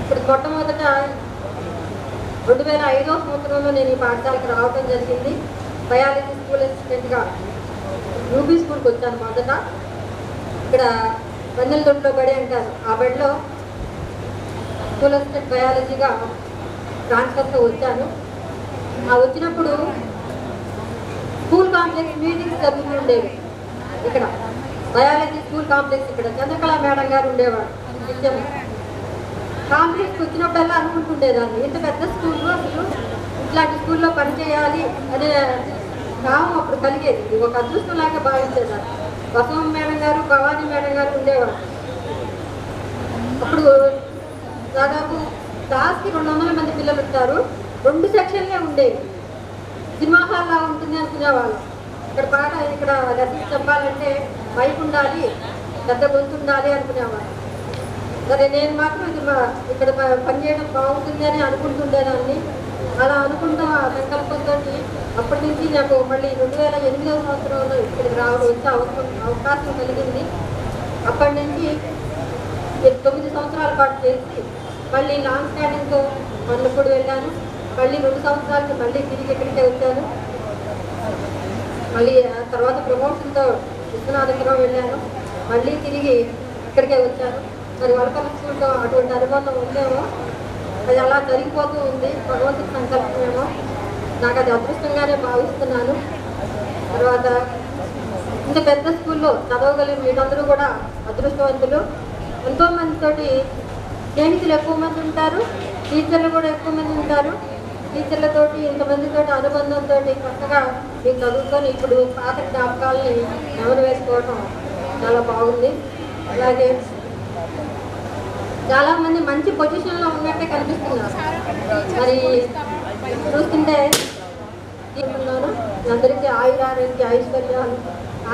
ఇప్పుడు మొట్టమొదట 2005వ సంవత్సరంలో నేను ఈ పాఠశాలకు రావడం జరిగింది. బయాలజీ స్కూల్ అసిస్టెంట్గా యూపీ స్కూల్కి వచ్చాను. మొదట ఇక్కడ వన్నెల దొడ్లో బడి అంటారు, ఆ బడిలో స్కూల్ అసిస్టెంట్ బయాలజీగా ట్రాన్స్ఫర్తో వచ్చాను. ఆ వచ్చినప్పుడు స్కూల్ కాంప్లెక్స్ మీటింగ్స్ జరుగుతుండేవి. ఇక్కడ బయాలజీ స్కూల్ కాంప్లెక్స్ ఇక్కడ చంద్రకళ మేడం గారు ఉండేవాడు. నిత్యం కాంప్లెక్స్కి వచ్చినప్పుడల్లా అనుకుంటుండేదాన్ని, ఇంత పెద్ద స్కూల్లో అసలు ఇట్లాంటి స్కూల్లో పనిచేయాలి అనే భావం అప్పుడు కలిగేది. ఇది ఒక అదృష్టంలాగా భావించేదాన్ని. బసవం మేడం గారు, భవానీ మేడం గారు ఉండేవారు. అప్పుడు దాదాపు క్లాస్కి 200 మంది పిల్లలు ఉంటారు. 2 సెక్షన్లే ఉండేవి. సినిమా హాల్లా ఉంటుంది అనుకునేవాళ్ళు. ఇక్కడ రసీదు చెప్పాలంటే మైక్ ఉండాలి, పెద్ద గొంతు ఉండాలి అనుకునేవాళ్ళు. సరే నేను మాత్రం ఇక్కడ పనిచేయడం బాగుంటుంది అని అనుకుంటుండేదాన్ని. అలా అనుకుంటాం ఆ సంకల్పంతో అప్పటి నుంచి నాకు మళ్ళీ 2008వ సంవత్సరంలో ఇక్కడికి వచ్చే అవకాశం కలిగింది. అప్పటి నుంచి 9 సంవత్సరాల పాటు చేసి మళ్ళీ లాంగ్ స్టాండింగ్తో మల్లపూడి వెళ్ళాను. మళ్ళీ 2 సంవత్సరాలకి మళ్ళీ తిరిగి ఇక్కడికే వచ్చాను. మళ్ళీ తర్వాత ప్రమోషన్తో విశ్వనాథపురం వెళ్ళాను. మళ్ళీ తిరిగి ఇక్కడికే వచ్చాను. మరి వలపల్లి స్కూల్తో అటువంటి అనుబంధం ఉందేమో, అది అలా జరిగిపోతూ ఉంది. భగవంతుడి సంకల్పమేమో, నాకు అది అదృష్టంగానే భావిస్తున్నాను. తర్వాత ఇంత పెద్ద స్కూల్లో చదవగలిగిన మీరందరూ కూడా అదృష్టవంతులు. ఎంతోమందితోటి స్నేహితులు ఎక్కువ మంది ఉంటారు, టీచర్లు కూడా ఎక్కువ మంది ఉంటారు. టీచర్లతోటి ఇంతమందితోటి అనుబంధంతో కొత్తగా మీకు చదువుకొని ఇప్పుడు పాత జ్ఞాపకాలని నెమరు వేసుకోవడం చాలా బాగుంది. అలాగే చాలామంది మంచి పొజిషన్లో ఉన్నట్టే కనిపిస్తున్నారు. మరి చూస్తుంటే తీసుకున్నాను. అందరికీ ఆయురారోగ్య ఐశ్వర్యాలు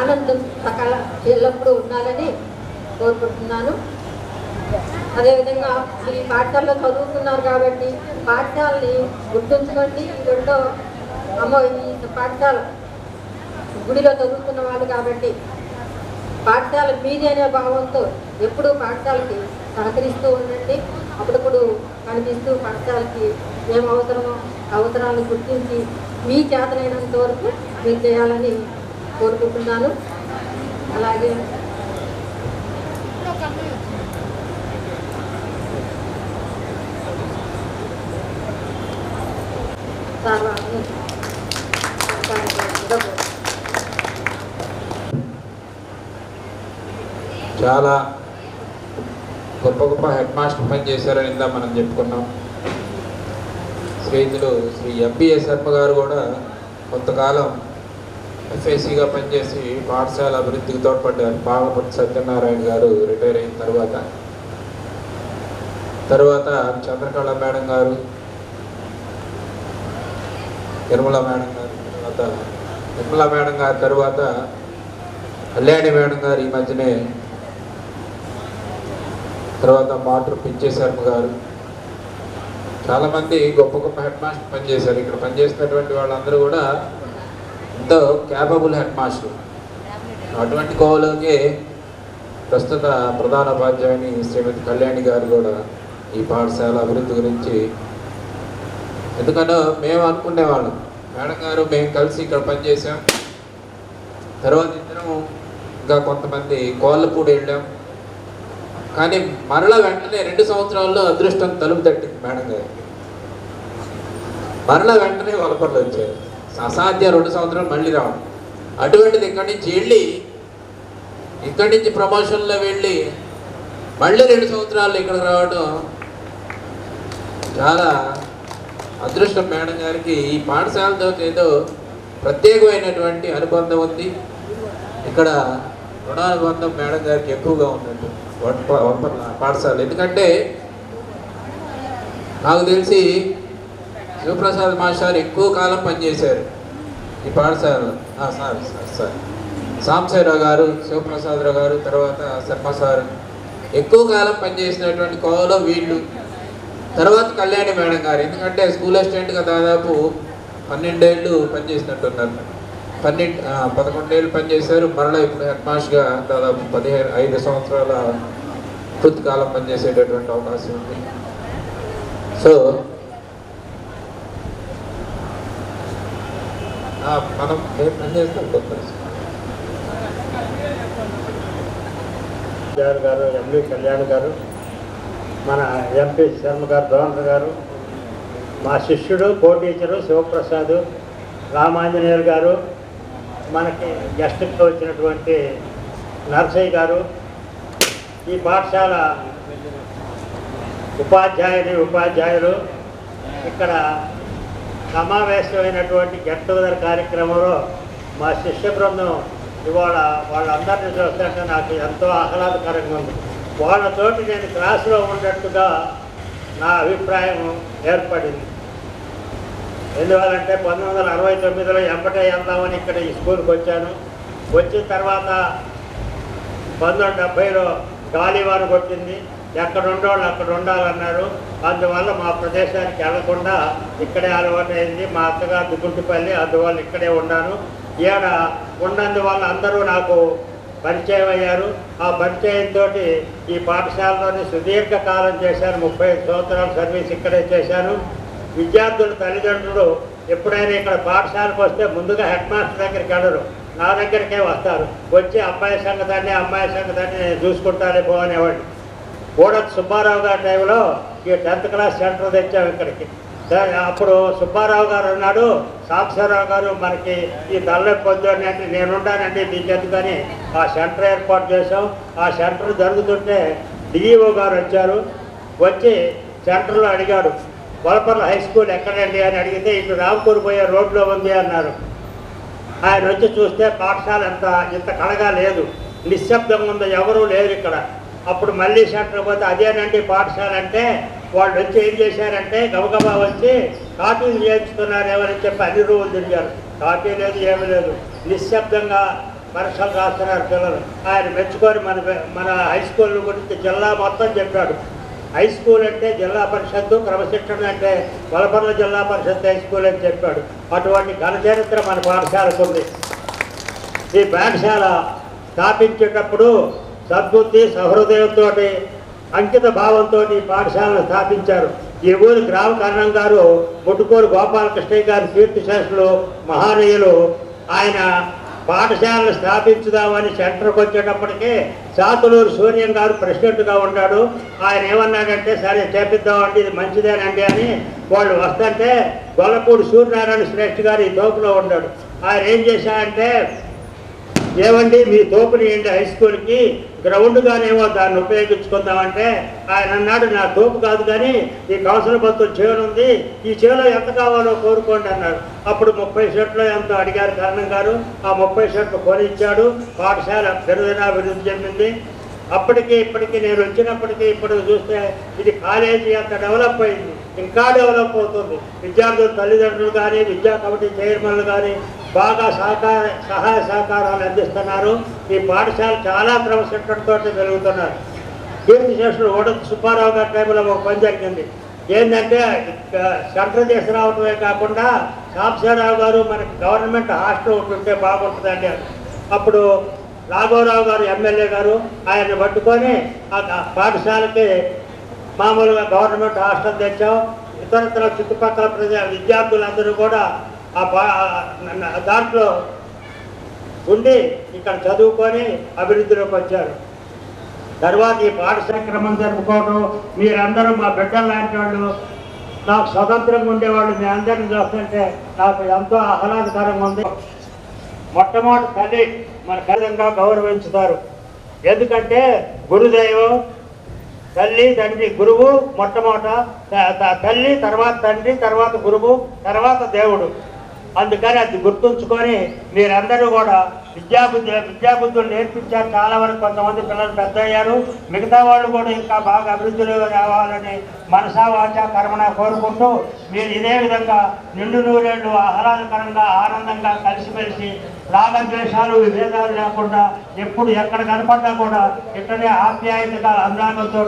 ఆనందం సకల ఎల్లప్పుడూ ఉండాలని కోరుకుంటున్నాను. అదేవిధంగా ఈ పాఠశాలలో చదువుతున్నారు కాబట్టి పాఠశాలని గుర్తుంచుకోండి. ఈ పాఠశాల గుడిలో చదువుతున్న వాళ్ళు కాబట్టి పాఠశాల మీది అనే భావంతో ఎప్పుడూ పాఠశాలకి సహకరిస్తూ ఉండండి. అప్పుడప్పుడు కనిపిస్తూ పాఠశాలకి ఏం అవసరమో అవసరాలను గుర్తించి మీ చేతనైనంత వరకు మీరు చేయాలని కోరుకుంటున్నాను. అలాగే చాలా గొప్ప గొప్ప హెడ్ మాస్టర్ పని చేశారని ఇందా మనం చెప్పుకున్నాం. స్నేహితులు శ్రీ ఎంబీఏ శర్మ గారు కూడా కొంతకాలం ఎఫ్ఏసీగా పనిచేసి పాఠశాల అభివృద్ధికి తోడ్పడ్డారు. పాగపతి సత్యనారాయణ గారు రిటైర్ అయిన తర్వాత చంద్రకళ మేడం గారు, నిర్మలా మేడం గారు తర్వాత కళ్యాణి మేడం గారు ఈ మధ్యనే, తర్వాత మాటూరు పిచ్చే శర్మ గారు, చాలామంది గొప్ప గొప్ప హెడ్ మాస్టర్ పనిచేశారు. ఇక్కడ పనిచేసినటువంటి వాళ్ళందరూ కూడా ఎంతో క్యాపబుల్ హెడ్ మాస్టర్. అటువంటి కోవలోకి ప్రస్తుత ప్రధాన ఉపాధ్యాయుని శ్రీమతి కళ్యాణి గారు కూడా ఈ పాఠశాల అభివృద్ధి గురించి, ఎందుకనో మేము అనుకునేవాళ్ళం, మేడం గారు మేము కలిసి ఇక్కడ పనిచేసాం, తర్వాత ఇద్దరం ఇంకా కొంతమంది కోళ్ళపూడి వెళ్ళాం, కానీ మరలా వెంటనే 2 సంవత్సరాల్లో అదృష్టం తలుపు తట్టింది మేడం గారు. మరలా వెంటనే వలపర్లు వచ్చారు. అసాధ్యం 2 సంవత్సరాలు మళ్ళీ రావడం. అటువంటిది ఇక్కడి నుంచి ప్రమోషన్లో వెళ్ళి మళ్ళీ 2 సంవత్సరాలు ఇక్కడికి రావడం చాలా అదృష్టం. మేడం గారికి ఈ పాఠశాలతో ఏదో ప్రత్యేకమైనటువంటి అనుబంధం ఉంది. ఇక్కడ రుణానుబంధం మేడం గారికి ఎక్కువగా ఉన్నట్టు పాఠశాల. ఎందుకంటే నాకు తెలిసి శివప్రసాద్ మాస్టర్ ఎక్కువ కాలం పనిచేశారు ఈ పాఠశాలలో. సార్ సాంబశివరావు గారు, శివప్రసాదరావు గారు, తర్వాత శర్మ సార్ ఎక్కువ కాలం పనిచేసినటువంటి కోవలో వీళ్ళు. తర్వాత కళ్యాణి మేడం గారు, ఎందుకంటే స్కూల్ అసిస్టెంట్గా దాదాపు 12 ఏళ్ళు పనిచేసినట్టున్నారు. 11 ఏళ్ళు పనిచేశారు. మరలా ఇప్పుడు హెడ్ మాస్టర్గా దాదాపు 5 సంవత్సరాల పూర్తి కాలం పనిచేసేటటువంటి అవకాశం ఉంది. సో మనం పనిచేస్తాం. గారు, ఎంవి కళ్యాణ్ గారు, మన ఎంపీ శర్మ గారు, దోండ్ర గారు, మా శిష్యుడు కో టీచరు శివప్రసాద్, రామాంజనేయులు గారు, మనకి గెస్ట్గా వచ్చినటువంటి నర్సయ్య గారు, ఈ పాఠశాల ఉపాధ్యాయులు, ఇక్కడ సమావేశమైనటువంటి గెట్ టుగెదర్ కార్యక్రమంలో మా శిష్య బృందం ఇవాళ వాళ్ళందరినీ చూస్తుంటే నాకు ఎంతో ఆహ్లాదకరంగా ఉంది. వాళ్ళతోటి నేను క్లాసులో ఉన్నట్టుగా నా అభిప్రాయం ఏర్పడింది. ఎందువల్లంటే 1969లో ఎంబటే వెళ్దామని ఇక్కడ ఈ స్కూల్కి వచ్చాను. వచ్చిన తర్వాత 1970లో గాలివాన కొట్టింది. ఎక్కడ ఉండేవాళ్ళు అక్కడ ఉండాలన్నారు. అందువల్ల మా ప్రదేశానికి వెళ్లకుండా ఇక్కడే అలవాటైంది. మా అత్తగారు దుగుంటిపల్లి, అందువల్ల ఇక్కడే ఉన్నాను. ఈడ ఉన్నందువల్ల అందరూ నాకు పరిచయం అయ్యారు. ఆ పరిచయంతో ఈ పాఠశాలలోని సుదీర్ఘకాలం చేశాను. 35 సంవత్సరాల సర్వీస్ ఇక్కడే చేశాను. విద్యార్థుల తల్లిదండ్రులు ఎప్పుడైనా ఇక్కడ పాఠశాలకు వస్తే ముందుగా హెడ్ మాస్టర్ దగ్గరికి వెళ్ళరు, నా దగ్గరికే వస్తారు. వచ్చి అబ్బాయి సంగతాన్ని అమ్మాయి సంగతాన్ని నేను చూసుకుంటానే పోనేవాడిని. కోడత్ సుబ్బారావు గారి టైంలో ఈ 10th క్లాస్ సెంటర్ తెచ్చాము ఇక్కడికి. అప్పుడు సుబ్బారావు గారు అన్నాడు, సాంబశివరావు గారు మనకి ఈ తలనొప్పి పొందు అంటే నేనుంటానండి మీకెందుకని ఆ సెంటర్ ఏర్పాటు చేసాం. ఆ సెంటర్ జరుగుతుంటే డిఈఓ గారు వచ్చారు. వచ్చి సెంటర్లో అడిగాడు, వలపర్ల హై స్కూల్ ఎక్కడండి అని అడిగితే ఇటు రాంపూర్ పోయే రోడ్లో ఉంది అన్నారు. ఆయన వచ్చి చూస్తే పాఠశాల ఇంత కళగా లేదు, నిశ్శబ్దంగా ఉంది, ఎవరూ లేరు ఇక్కడ. అప్పుడు మళ్ళీ సెంటర్ పోతే అదేనండి పాఠశాల అంటే వాళ్ళు వచ్చి ఏం చేశారంటే గబగబా వచ్చి కాపీలు చేయించుకున్నారు ఎవరని చెప్పి అన్ని రోజులు తిరిగారు. కాపీ లేదు, ఏమీ లేదు, నిశ్శబ్దంగా పరీక్షలు రాస్తున్నారు పిల్లలు. ఆయన మెచ్చుకొని మన హై స్కూల్ గురించి జిల్లా మొత్తం చెప్పాడు. హై స్కూల్ అంటే జిల్లా పరిషత్తు, క్రమశిక్షణ అంటే వలపర్ల జిల్లా పరిషత్ హై స్కూల్ అని చెప్పాడు. అటువంటి ఘన చరిత్ర మన పాఠశాలకు ఉంది. ఈ పాఠశాల స్థాపించేటప్పుడు సద్బుద్ధి సహృదయంతో అంకిత భావంతో ఈ పాఠశాలను స్థాపించారు. ఈ ఊరి గ్రామ కరణం గారు ముట్టుకూరు గోపాలకృష్ణయ్య గారి కీర్తిశేషులు మహానీయులు. ఆయన పాఠశాలను స్థాపించుదామని సెంటర్కి వచ్చేటప్పటికే చాతులూరు సూర్యం గారు ప్రెసిడెంట్గా ఉన్నాడు. ఆయన ఏమన్నాడంటే సరే చేపిద్దామంటే ఇది మంచిదేనండి అని వాళ్ళు వస్తుంటే గొల్లపూడి సూర్యనారాయణ శ్రేష్ఠ గారు ఈ తోపులో ఉన్నాడు. ఆయన ఏం చేశారంటే ఏమండి మీ తోపుని ఏంటి హై స్కూల్కి గ్రౌండ్గానేమో దాన్ని ఉపయోగించుకుందామంటే ఆయన అన్నాడు, నా తోపు కాదు కానీ ఈ కౌన్సిల్ బతులు చేను ఉంది, ఈ చేలో ఎంత కావాలో కోరుకోండి అన్నాడు. అప్పుడు 30 షర్ట్లు ఎంతో అడిగారు కరణం గారు. ఆ 30 షర్ట్లు కొనిచ్చాడు. పాఠశాల దినదినాభివృద్ధి చెందింది. అప్పటికి ఇప్పటికీ నేను వచ్చినప్పటికీ ఇప్పుడు చూస్తే ఇది కాలేజీ అంత డెవలప్ అయింది, ఇంకా డెవలప్ అవుతుంది. విద్యార్థుల తల్లిదండ్రులు కానీ విద్యా కమిటీ చైర్మన్లు కానీ బాగా సహాయ సహకారాలు అందిస్తున్నారు. ఈ పాఠశాల చాలా క్రమశిక్షణతో వెలుగుతున్నారు. కీర్తిశేషులు ఓడత్ సుబ్బారావు గారి టైంలో ఒక పని జరిగింది. ఏంటంటే సెంటర్ తీసుకురావటమే కాకుండా సాంబశివరావు గారు మనకి గవర్నమెంట్ హాస్టల్ ఒకటి ఉంటే బాగుంటుందండి. అప్పుడు రాఘవరావు గారు ఎమ్మెల్యే గారు ఆయన్ని పట్టుకొని ఆ పాఠశాలకి మామూలుగా గవర్నమెంట్ హాస్టల్ తెచ్చాం. ఇతరత్ర చుట్టుపక్కల విద్యార్థులందరూ కూడా దాంట్లో ఉండి ఇక్కడ చదువుకొని అభివృద్ధిలోకి వచ్చారు. తర్వాత ఈ పాఠశాల క్రమం జరుపుకోవడం, మీరందరూ మా బిడ్డలు లాంటి వాళ్ళు, నాకు స్వతంత్రంగా ఉండేవాళ్ళు మీ అందరిని చూస్తుంటే నాకు ఎంతో ఆహ్లాదకరంగా ఉంది. మొట్టమొదటి తల్లి మన ఖచ్చితంగా గౌరవించుతారు. ఎందుకంటే గురుదైవం, తల్లి తండ్రి గురువు మొట్టమొదట, తల్లి తర్వాత తండ్రి తర్వాత గురువు తర్వాత దేవుడు. అందుకని అది గుర్తుంచుకొని మీరందరూ కూడా విద్యాబుద్ధులు నేర్పించారు. చాలా వరకు కొంతమంది పిల్లలు పెద్ద అయ్యారు. మిగతా వాళ్ళు కూడా ఇంకా బాగా అభివృద్ధిలో రావాలని మనసా వాచా కర్మణ కోరుకుంటూ మీరు ఇదే విధంగా నిండు నూరేళ్లు ఆహ్లాదకరంగా ఆనందంగా కలిసిమెలిసి రాగద్వేషాలు విభేదాలు లేకుండా ఎప్పుడు ఎక్కడ కనపడ్డా కూడా ఇక్కడే ఆప్యాయతగా అనురాగంతో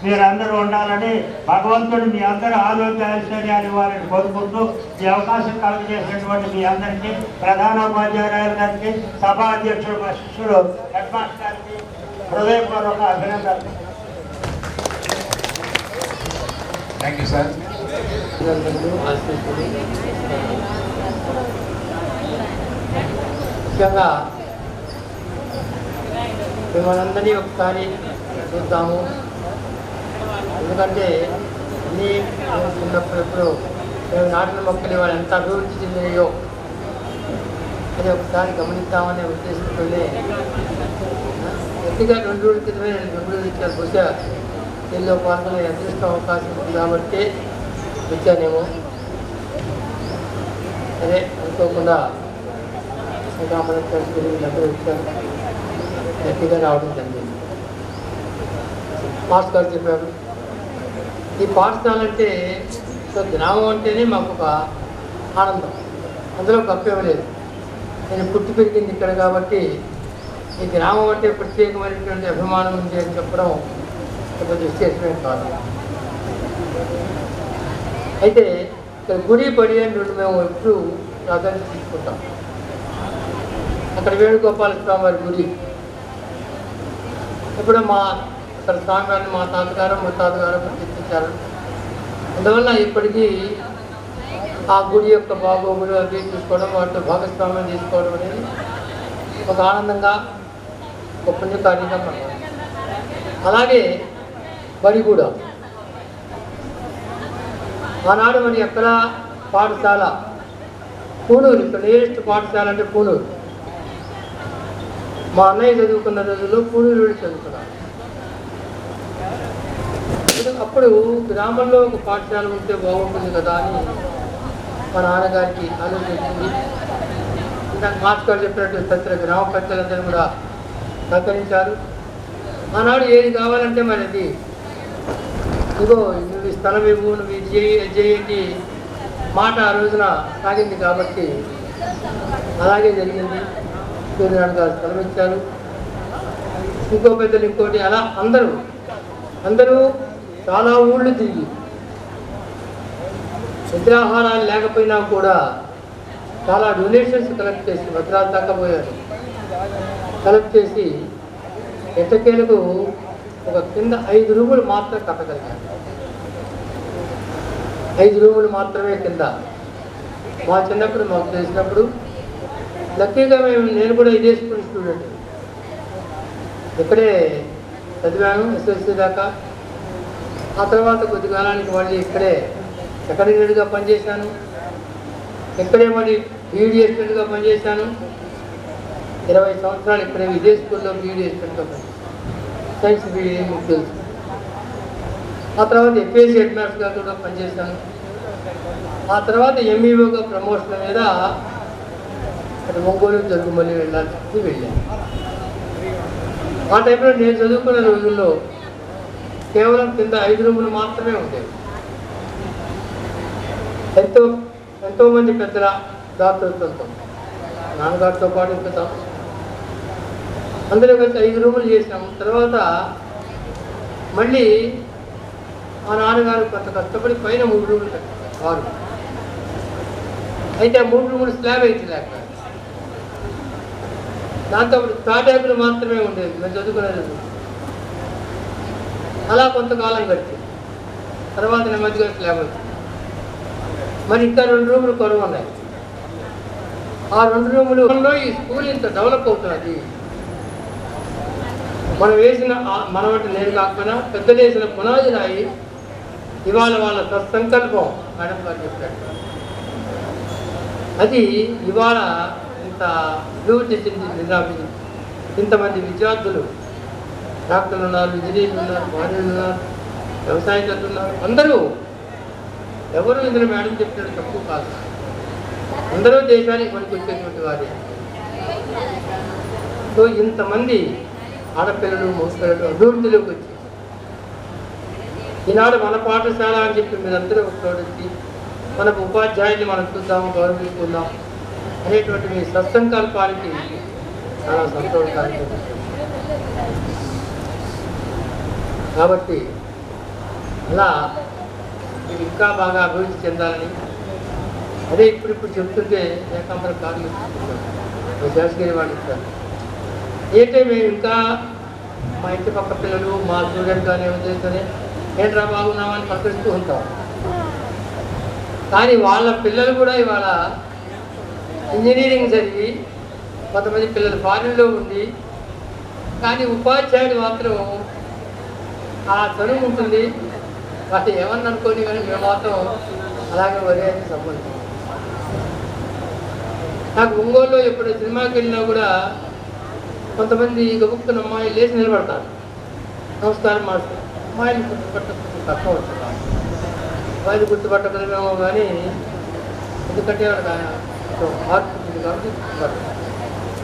మీరందరూ ఉండాలని భగవంతుడు మీ అందరూ ఆరోగ్య ఐశ్వర్యాలు ఇవ్వాలని కోరుకుంటూ ఈ అవకాశం కలుగజేసినటువంటి మీ అందరికీ ప్రధానోపాధ్యాయులు గారికి సభా అధ్యక్షుడు మా శిష్యుడు హెడ్ మాస్టర్ గారికి హృదయపూర్వక అభినందనలు. Thank you sir. ముఖ్యంగా మిమ్మల్ని ఒకసారి చూద్దాము. ఎందుకంటే అన్నీ చిన్నప్పుడు మేము నాటిన మొక్కలు వాళ్ళు ఎంత అభివృద్ధి చెందినాయో అది ఒకసారి గమనిద్దామనే ఉద్దేశంతోనే గట్టిగా 2 రోజుల క్రితమే నేను బెంగళూరు ఇచ్చాను. బహుశా దీనిలో పాల్గొనే అదృష్టం అవకాశం ఉంది కాబట్టి వచ్చానేమో. సరే అనుకోకుండా వీళ్ళందరూ వచ్చారు. గట్టిగా రావడం జరిగింది. మాస్టర్ గారు చెప్పారు ఈ పాఠశాల అంటే గ్రామం అంటేనే మాకు ఒక ఆనందం, అందులో గొప్పేమీ లేదు. నేను పుట్టి పెరిగింది ఇక్కడ కాబట్టి ఈ గ్రామం అంటే ప్రత్యేకమైనటువంటి అభిమానం ఉంది అని చెప్పడం ఒక విశేషమే కాదు. అయితే ఇక్కడ గుడి పడి అని మేము ఎప్పుడు ప్రాధాన్యత తీసుకుంటాం. అక్కడ వేణుగోపాల స్వామి వారి గుడి ఇప్పుడు అక్కడ స్వామివారిని మా తాతగారు ముత్తాతగారు ప్రతిష్ఠించారు. అందువల్ల ఇప్పటికీ ఆ గుడి యొక్క బాగోగులు అవి చూసుకోవడం, వాటితో భాగస్వామ్యం తీసుకోవడం అనేది ఒక ఆనందంగా ఒక పుణ్యకార్యంగా పడాలి. అలాగే బడి కూడా ఆనాడు మరి ఎక్కడ పాఠశాల పూనూరు, ఇక్కడ నియరెస్ట్ పాఠశాల అంటే పూనూరు. మా అన్నయ్య చదువుకున్న రోజుల్లో పూనూరు వెళ్ళి చదువుకున్నాను. అప్పుడు గ్రామంలో ఒక పాఠశాల ఉంటే బాగుంటుంది కదా అని మా నాన్నగారికి ఆలోచించింది. ఇందాక మాస్టర్ గారు చెప్పినట్టు పెద్దల గ్రామ పెద్దలందరూ కూడా సహకరించారు. ఆనాడు ఏది కావాలంటే మరి అది ఇగో నువ్వు స్థలం ఇవ్వు, నువ్వు ఇది చేయండి మాట ఆ రోజున సాగింది కాబట్టి అలాగే జరిగింది. సూర్యనారాయణ గారు స్థలం ఇచ్చారు, ఇంకో పెద్దలు ఇంకోటి, అలా అందరూ చాలా ఊళ్ళు తిరిగి నిద్రాహారాలు లేకపోయినా కూడా చాలా డొనేషన్స్ కలెక్ట్ చేసి భద్రాలు తక్కపోయారు. కలెక్ట్ చేసి ఎట్టకేలకు ఒక కింద 5 రూములు మాత్రం కట్టగలిగారు. 5 రూములు మాత్రమే కింద. మా చిన్నప్పుడు మాకు తెలిసినప్పుడు లక్కీగా నేను కూడా ఇదే స్కూల్ స్టూడెంట్, ఇక్కడే చదివాను ఎస్ఎస్సీ దాకా. ఆ తర్వాత కొద్ది కాలానికి మళ్ళీ ఇక్కడే సెక్రటరీగా పనిచేశాను. ఇక్కడే మళ్ళీ బీఈడీ అసిస్టెంట్గా పనిచేశాను. 20 సంవత్సరాలు ఇక్కడే ఇదే స్కూల్లో బీఈడీ అసిస్టెంట్గా పనిచేశాను. సైన్స్ బీఈడీ మీకు తెలుసు. ఆ తర్వాత ఎఫ్ఏసీ హెడ్ మాస్టర్గా కూడా పనిచేశాను. ఆ తర్వాత ఎంఈఓగా ప్రమోషన్ మీద అటు ఒంగోలు జరుగుమల్లి వెళ్ళాల్సి వెళ్ళాను. ఆ టైంలో నేను చదువుకున్న రోజుల్లో కేవలం కింద 5 రూములు మాత్రమే ఉండేవి. ఎంతోమంది పెద్దల దాతృత్వంతో నాన్నగారితో పాటు ఇంకా అందరూ కలిసి 5 రూములు చేసాము. తర్వాత మళ్ళీ మా నాన్నగారు కొంత కష్టపడి పైన 3 రూములు కట్టారు. 6 అయితే ఆ 3 రూములు స్లాబ్ అయితే లేక దాంతో అప్పుడు తాటాకులు మాత్రమే ఉండేది మేము చదువుకునేది. అలా కొంతకాలం గడిచింది. తర్వాత నెమ్మదిగా స్లాబ్ వచ్చింది. మరి ఇంకా 2 రూములు కొరవ ఉన్నాయి. ఆ 2 రూములలో ఈ స్కూల్ ఇంత డెవలప్ అవుతున్నది. మనం వేసిన మన వంటి నేను కాకపోయినా పెద్దలు వేసిన పునాది రాయి ఇవాళ వాళ్ళ సత్సంకల్పం మేడం గారు చెప్పారు. అది ఇవాళ ఇంత అభివృద్ధి చెంది నిరాభివృద్ధి. ఇంతమంది విద్యార్థులు, డాక్టర్లు ఉన్నారు, ఇంజనీర్లు ఉన్నారు, మాన్యులు ఉన్నారు, వ్యవసాయదారులు ఉన్నారు. అందరూ ఎవరు ఇందులో మేడం చెప్పినట్టు తక్కువ కాదు. అందరూ దేశానికి పనికొచ్చేటువంటి వారే. సో ఇంతమంది ఆడపిల్లలు మగపిల్లలు అభివృద్ధిలోకి వచ్చి ఈనాడు మన పాఠశాల అని చెప్పి మీరందరూ ఒకటి మన ఉపాధ్యాయుల్ని మనం చూద్దాము, గౌరవించుకుందాం అనేటువంటి మీ సత్సంకల్పానికి చాలా సంతోషాన్ని. కాబట్టి అలా మీరు ఇంకా బాగా అభివృద్ధి చెందాలని, అదే ఇప్పుడు చెప్తుంటే ఏకాంబర కార్లు శాసగిరి వాళ్ళు ఇస్తారు. ఏంటంటే మేము ఇంకా మా ఇంటి పక్క పిల్లలు మా స్టూడెంట్ కానీ ఉద్దేశంతోనే ఏంట్రా బాగున్నామని పలకరిస్తూ ఉంటాం. కానీ వాళ్ళ పిల్లలు కూడా ఇవాళ ఇంజనీరింగ్ చదివి కొంతమంది పిల్లలు ఫారిన్లో ఉండి, కానీ ఉపాధ్యాయుడు మాత్రం ఆ చదువు ఉంటుంది. వాళ్ళు ఏమన్నా అనుకోని కానీ మేము మాత్రం అలాగే వరే సంబంధం. నాకు ఒంగోలులో ఎప్పుడు సినిమాకి వెళ్ళినా కూడా కొంతమంది గబుక్కున అమ్మాయిలు లేచి నిలబడతారు, నమస్కారం మాట్లాడు. అమ్మాయిలు గుర్తుపట్టకపోతే తక్కువ అవుతుంది. అమ్మాయిలు గుర్తుపట్టగలమేమో కానీ ఎందుకంటే వాళ్ళకి మార్పు ఉంటుంది కాబట్టి గుర్తుపడతారు.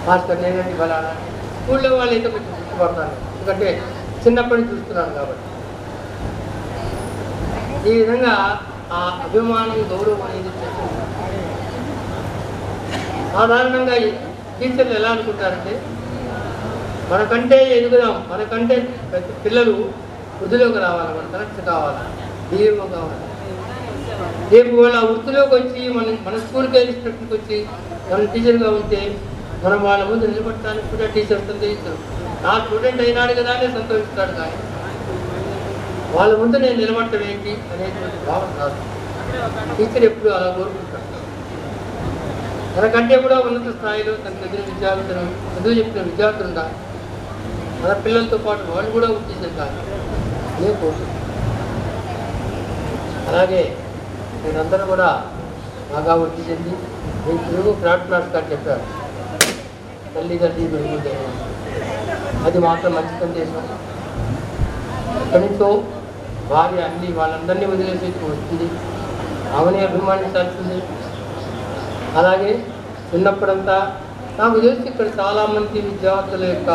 మాస్టర్ నేనండి బలానా స్కూల్లో వాళ్ళు అయితే కొంచెం గుర్తుపడతాను, ఎందుకంటే చిన్నప్పటి నుంచి చూస్తున్నాను కాబట్టి. ఈ విధంగా ఆ అభిమానం, గౌరవం అనేది సాధారణంగా టీచర్లు ఎలా అనుకుంటారంటే మనకంటే ఎదుగుదాం, మనకంటే పిల్లలు వృద్ధిలోకి రావాలి, మన కనెక్ట్ కావాలి, ధీర్యం కావాలి. రేపు వాళ్ళ వృత్తిలోకి వచ్చి మన స్కూల్కి ఇన్స్ట్రక్షన్కి వచ్చి మనం టీచర్గా ఉంటే మనం వాళ్ళ ముందు నిలబడటానికి కూడా టీచర్ సంతోషిస్తారు. నా స్టూడెంట్ అయినాడు కదా అని సంతోషిస్తాడు, కానీ వాళ్ళ ముందు నేను నిలబడటం ఏంటి అనేటువంటి భావన కాదు. టీచర్ ఎప్పుడు అలా కోరుకుంటాడు. మనకంటే కూడా ఉన్నత స్థాయిలో తన దగ్గర విద్యార్థులు చదువు చెప్పిన విద్యార్థులు ఉండాలి. మన పిల్లలతో పాటు వాళ్ళు కూడా ఉద్దేశం కాదు అదే కోరుకుంటారు. అలాగే మీరందరూ కూడా బాగా వృద్ధి చెంది మీ తెలుగు క్రాఫ్ట్ క్లాస్ గారు చెప్పారు, తల్లిదండ్రి వెలుగు, అది మాత్రం మంచి సందేశం. ఎక్కడి నుంచో భార్య అన్ని వాళ్ళందరినీ వదిలేసి వస్తుంది, ఆమెని అభిమానించాల్సింది. అలాగే చిన్నప్పుడంతా నాకు తెలిసి ఇక్కడ చాలామంది విద్యార్థుల యొక్క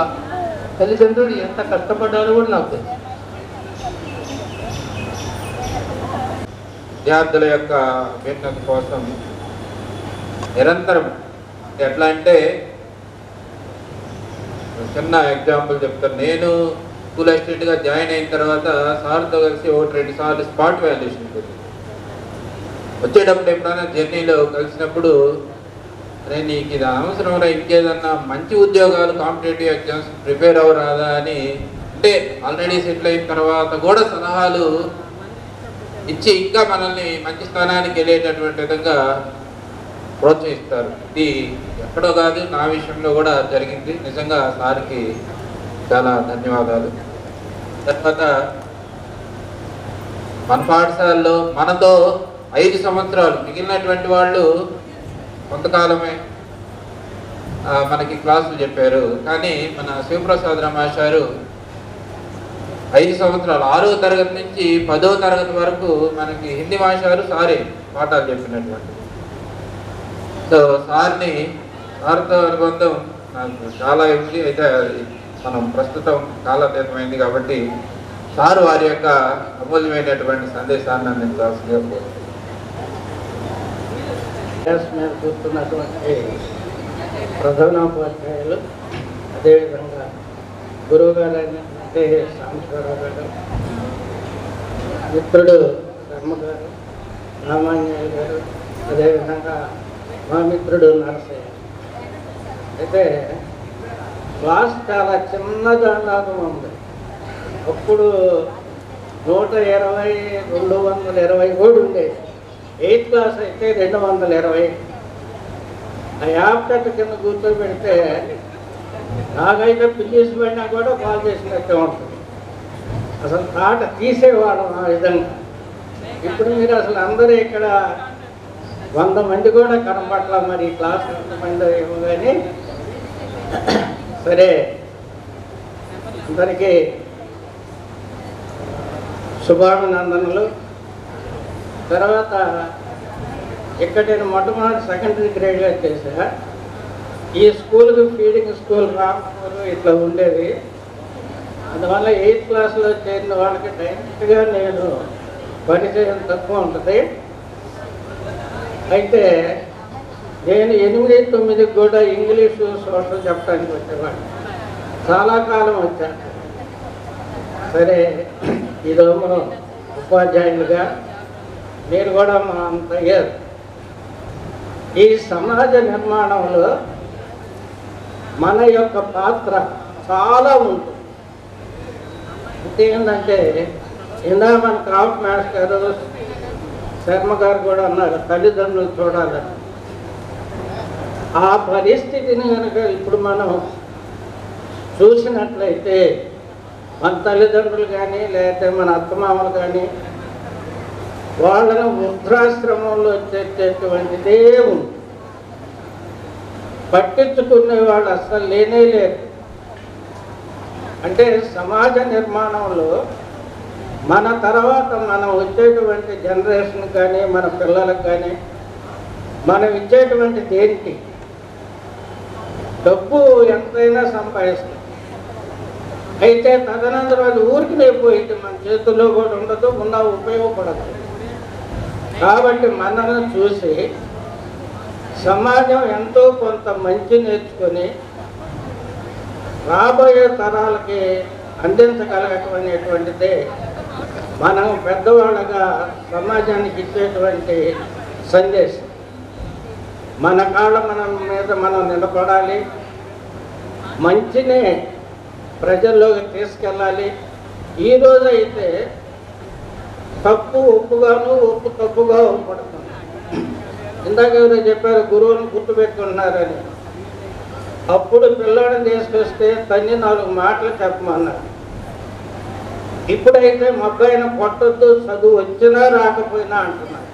తల్లిదండ్రులు ఎంత కష్టపడ్డారో కూడా నాకు తెలుసు. విద్యార్థుల యొక్క అభ్యున్నతి కోసం నిరంతరం, ఎట్లా అంటే చిన్న ఎగ్జాంపుల్ చెప్తాను. నేను స్కూల్ అసిస్టెంట్గా జాయిన్ అయిన తర్వాత సార్తో కలిసి 1-2 సార్లు స్పాట్ వాల్యుయేషన్ జరిగింది. వచ్చేటప్పుడు ఎప్పుడైనా జర్నీలో కలిసినప్పుడు, అరే నీకు ఇది అవసరం రా, ఇంకేదన్నా మంచి ఉద్యోగాలు కాంపిటేటివ్ ఎగ్జామ్స్ ప్రిపేర్ అవ్వరాదా అని, అంటే ఆల్రెడీ సెటిల్ అయిన తర్వాత కూడా సలహాలు ఇచ్చి ఇంకా మనల్ని మంచి స్థానానికి వెళ్ళేటటువంటి విధంగా ప్రోత్సహిస్తారు. ఇది ఎక్కడో కాదు, నా విషయంలో కూడా జరిగింది. నిజంగా సార్కి చాలా ధన్యవాదాలు. తర్వాత మన పాఠశాలలో మనతో 5 సంవత్సరాలు, మిగిలినటువంటి వాళ్ళు కొంతకాలమే మనకి క్లాసులు చెప్పారు. కానీ మన శివప్రసాద్ రమాచారు 5 సంవత్సరాలు, 6వ తరగతి నుంచి 10వ తరగతి వరకు మనకి హిందీ మాస్టారు సారే పాఠాలు చెప్పినటువంటి. సో సార్తో అనుబంధం నాకు చాలా ఉంది. అయితే మనం ప్రస్తుతం కాలాతీతమైంది కాబట్టి సారు వారి యొక్క అమూల్యమైనటువంటి సందేశాన్ని అందించాల్సిందిగా కోరుతున్నాను. మీద కూర్చున్నటువంటి ప్రధానోపాధ్యాయులు, అదేవిధంగా గురువు గారు అయినటువంటి సాంబశివరావు గారు, మిత్రుడు శర్మ గారు, రామాంజనేయులు గారు, అదేవిధంగా మా మిత్రుడు నరసయ్య. అయితే క్లాస్ చాలా చిన్నగా ఉంది. అప్పుడు 120, 220 కూడా ఉండేది. 8th క్లాస్ అయితే 220. ఆ యాప్టెట్ కింద కూర్చోబెడితే నాకైతే పిల్లేసి పడినా కూడా కాల్ చేసినట్టే ఉంటుంది. అసలు తాట తీసేవాళ్ళం ఆ విధంగా. ఇప్పుడు మీరు అసలు అందరూ ఇక్కడ 100 మంది కూడా కనపట్ల, మరి క్లాస్ 100 మంది ఏమో కానీ సరే. అందరికీ శుభాభినందనలు. తర్వాత ఇక్కడ నేను మొట్టమొదటి సెకండరీ గ్రేడ్గా చేశా. ఈ స్కూల్కి ఫీడింగ్ స్కూల్ రామపూర్ ఇట్లా ఉండేది. అందువల్ల 8th క్లాస్లో చేరిన వాళ్ళకి డైరెక్ట్గా నేను పరిచయం తక్కువ ఉంటుంది. అయితే నేను 8, 9 కూడా ఇంగ్లీషు సోషల్ చెప్పడానికి వచ్చేవాడిని. చాలా కాలం వచ్చాను. సరే ఇదేమో ఉపాధ్యాయులుగా మీరు కూడా మా అంత అయ్యారు. ఈ సమాజ నిర్మాణంలో మన యొక్క పాత్ర చాలా ఉంటుంది. ఏంటంటే ఇందా మన క్రాఫ్ట్ మాస్టర్ గారు శర్మ గారు కూడా అన్నారు తల్లిదండ్రులు చూడాలని. ఆ పరిస్థితిని కనుక ఇప్పుడు మనం చూసినట్లయితే మన తల్లిదండ్రులు కానీ లేకపోతే మన అత్తమామలు కానీ వాళ్ళను వృద్ధాశ్రమంలో చేసేటువంటిదే ఉంది. పట్టించుకునే వాళ్ళు అసలు లేనే లేరు. అంటే సమాజ నిర్మాణంలో మన తర్వాత మనం వచ్చేటువంటి జనరేషన్ కానీ మన పిల్లలకు కానీ మనం ఇచ్చేటువంటి దేనికి డబ్బు ఎంతైనా సంపాదిస్తాం. అయితే తదనంతరం అది ఊరికి లేకపోయింది, మన చేతుల్లో కూడా ఉండదు, ఉన్నా ఉపయోగపడదు. కాబట్టి మనల్ని చూసి సమాజం ఎంతో కొంత మంచి నేర్చుకొని రాబోయే తరాలకి అందించగలగటమైనటువంటిదే మనం పెద్దవాళ్ళగా సమాజానికి ఇచ్చేటువంటి సందేశం. మన కాళ్ళ మీద మనం నిలబడాలి, మంచినే ప్రజల్లోకి తీసుకెళ్ళాలి. ఈరోజు అయితే తప్పు ఒప్పుగాను, ఒప్పు తప్పుగా ఒప్పుపడుతుంది. ఇందాక ఎవరో చెప్పారు గురువుని గుర్తుపెట్టుకుంటున్నారని. అప్పుడు పిల్లాడిని తీసుకొస్తే తన్ని 4 మాటలు చెప్పమన్నారు. ఇప్పుడైతే మా అబ్బాయిని కొట్టొద్దు, చదువు వచ్చినా రాకపోయినా అంటున్నారు.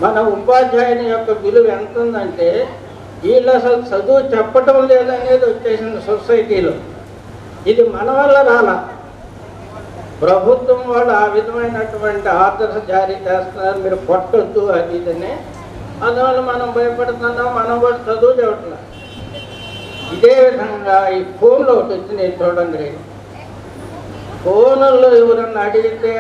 మన ఉపాధ్యాయుని యొక్క విలువ ఎంత ఉందంటే వీళ్ళు అసలు చదువు చెప్పటం లేదనేది వచ్చేసింది సొసైటీలో. ఇది మన వల్ల రాలా, ప్రభుత్వం వాళ్ళు ఆ విధమైనటువంటి ఆర్డర్స్ జారీ చేస్తున్నారు, మీరు కొట్టొద్దు అది ఇదని. అందువల్ల మనం భయపడుతున్నాం, మనం కూడా చదువు చెప్పట్లేదు. ఇదే విధంగా ఈ ఫోన్లో ఒకటి వచ్చినాయి చూడండి. ఫోన్లో ఎవరన్నా అడిగితే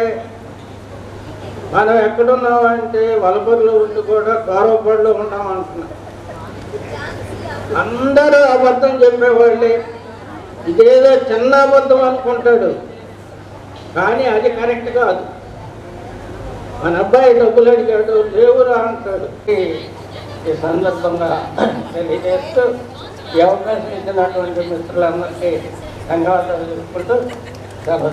మనం ఎక్కడున్నామంటే వలపర్లో ఉండి కూడా గౌరవపడిలో ఉన్నామంటున్నాం. అందరూ అబద్ధం చెప్పేవాళ్ళే. ఇదేదో చిన్న అబద్ధం అనుకుంటాడు, కానీ అది కరెక్ట్ కాదు. మన అబ్బాయి డబ్బులు అడిగాడు, లేవురా అంటాడు. ఈ సందర్భంగా తెలియజేస్తూ ఈ అవకాశం ఇచ్చినటువంటి మిత్రులందరికీ ధన్యవాదాలు చెప్పుకుంటూ సెలవు.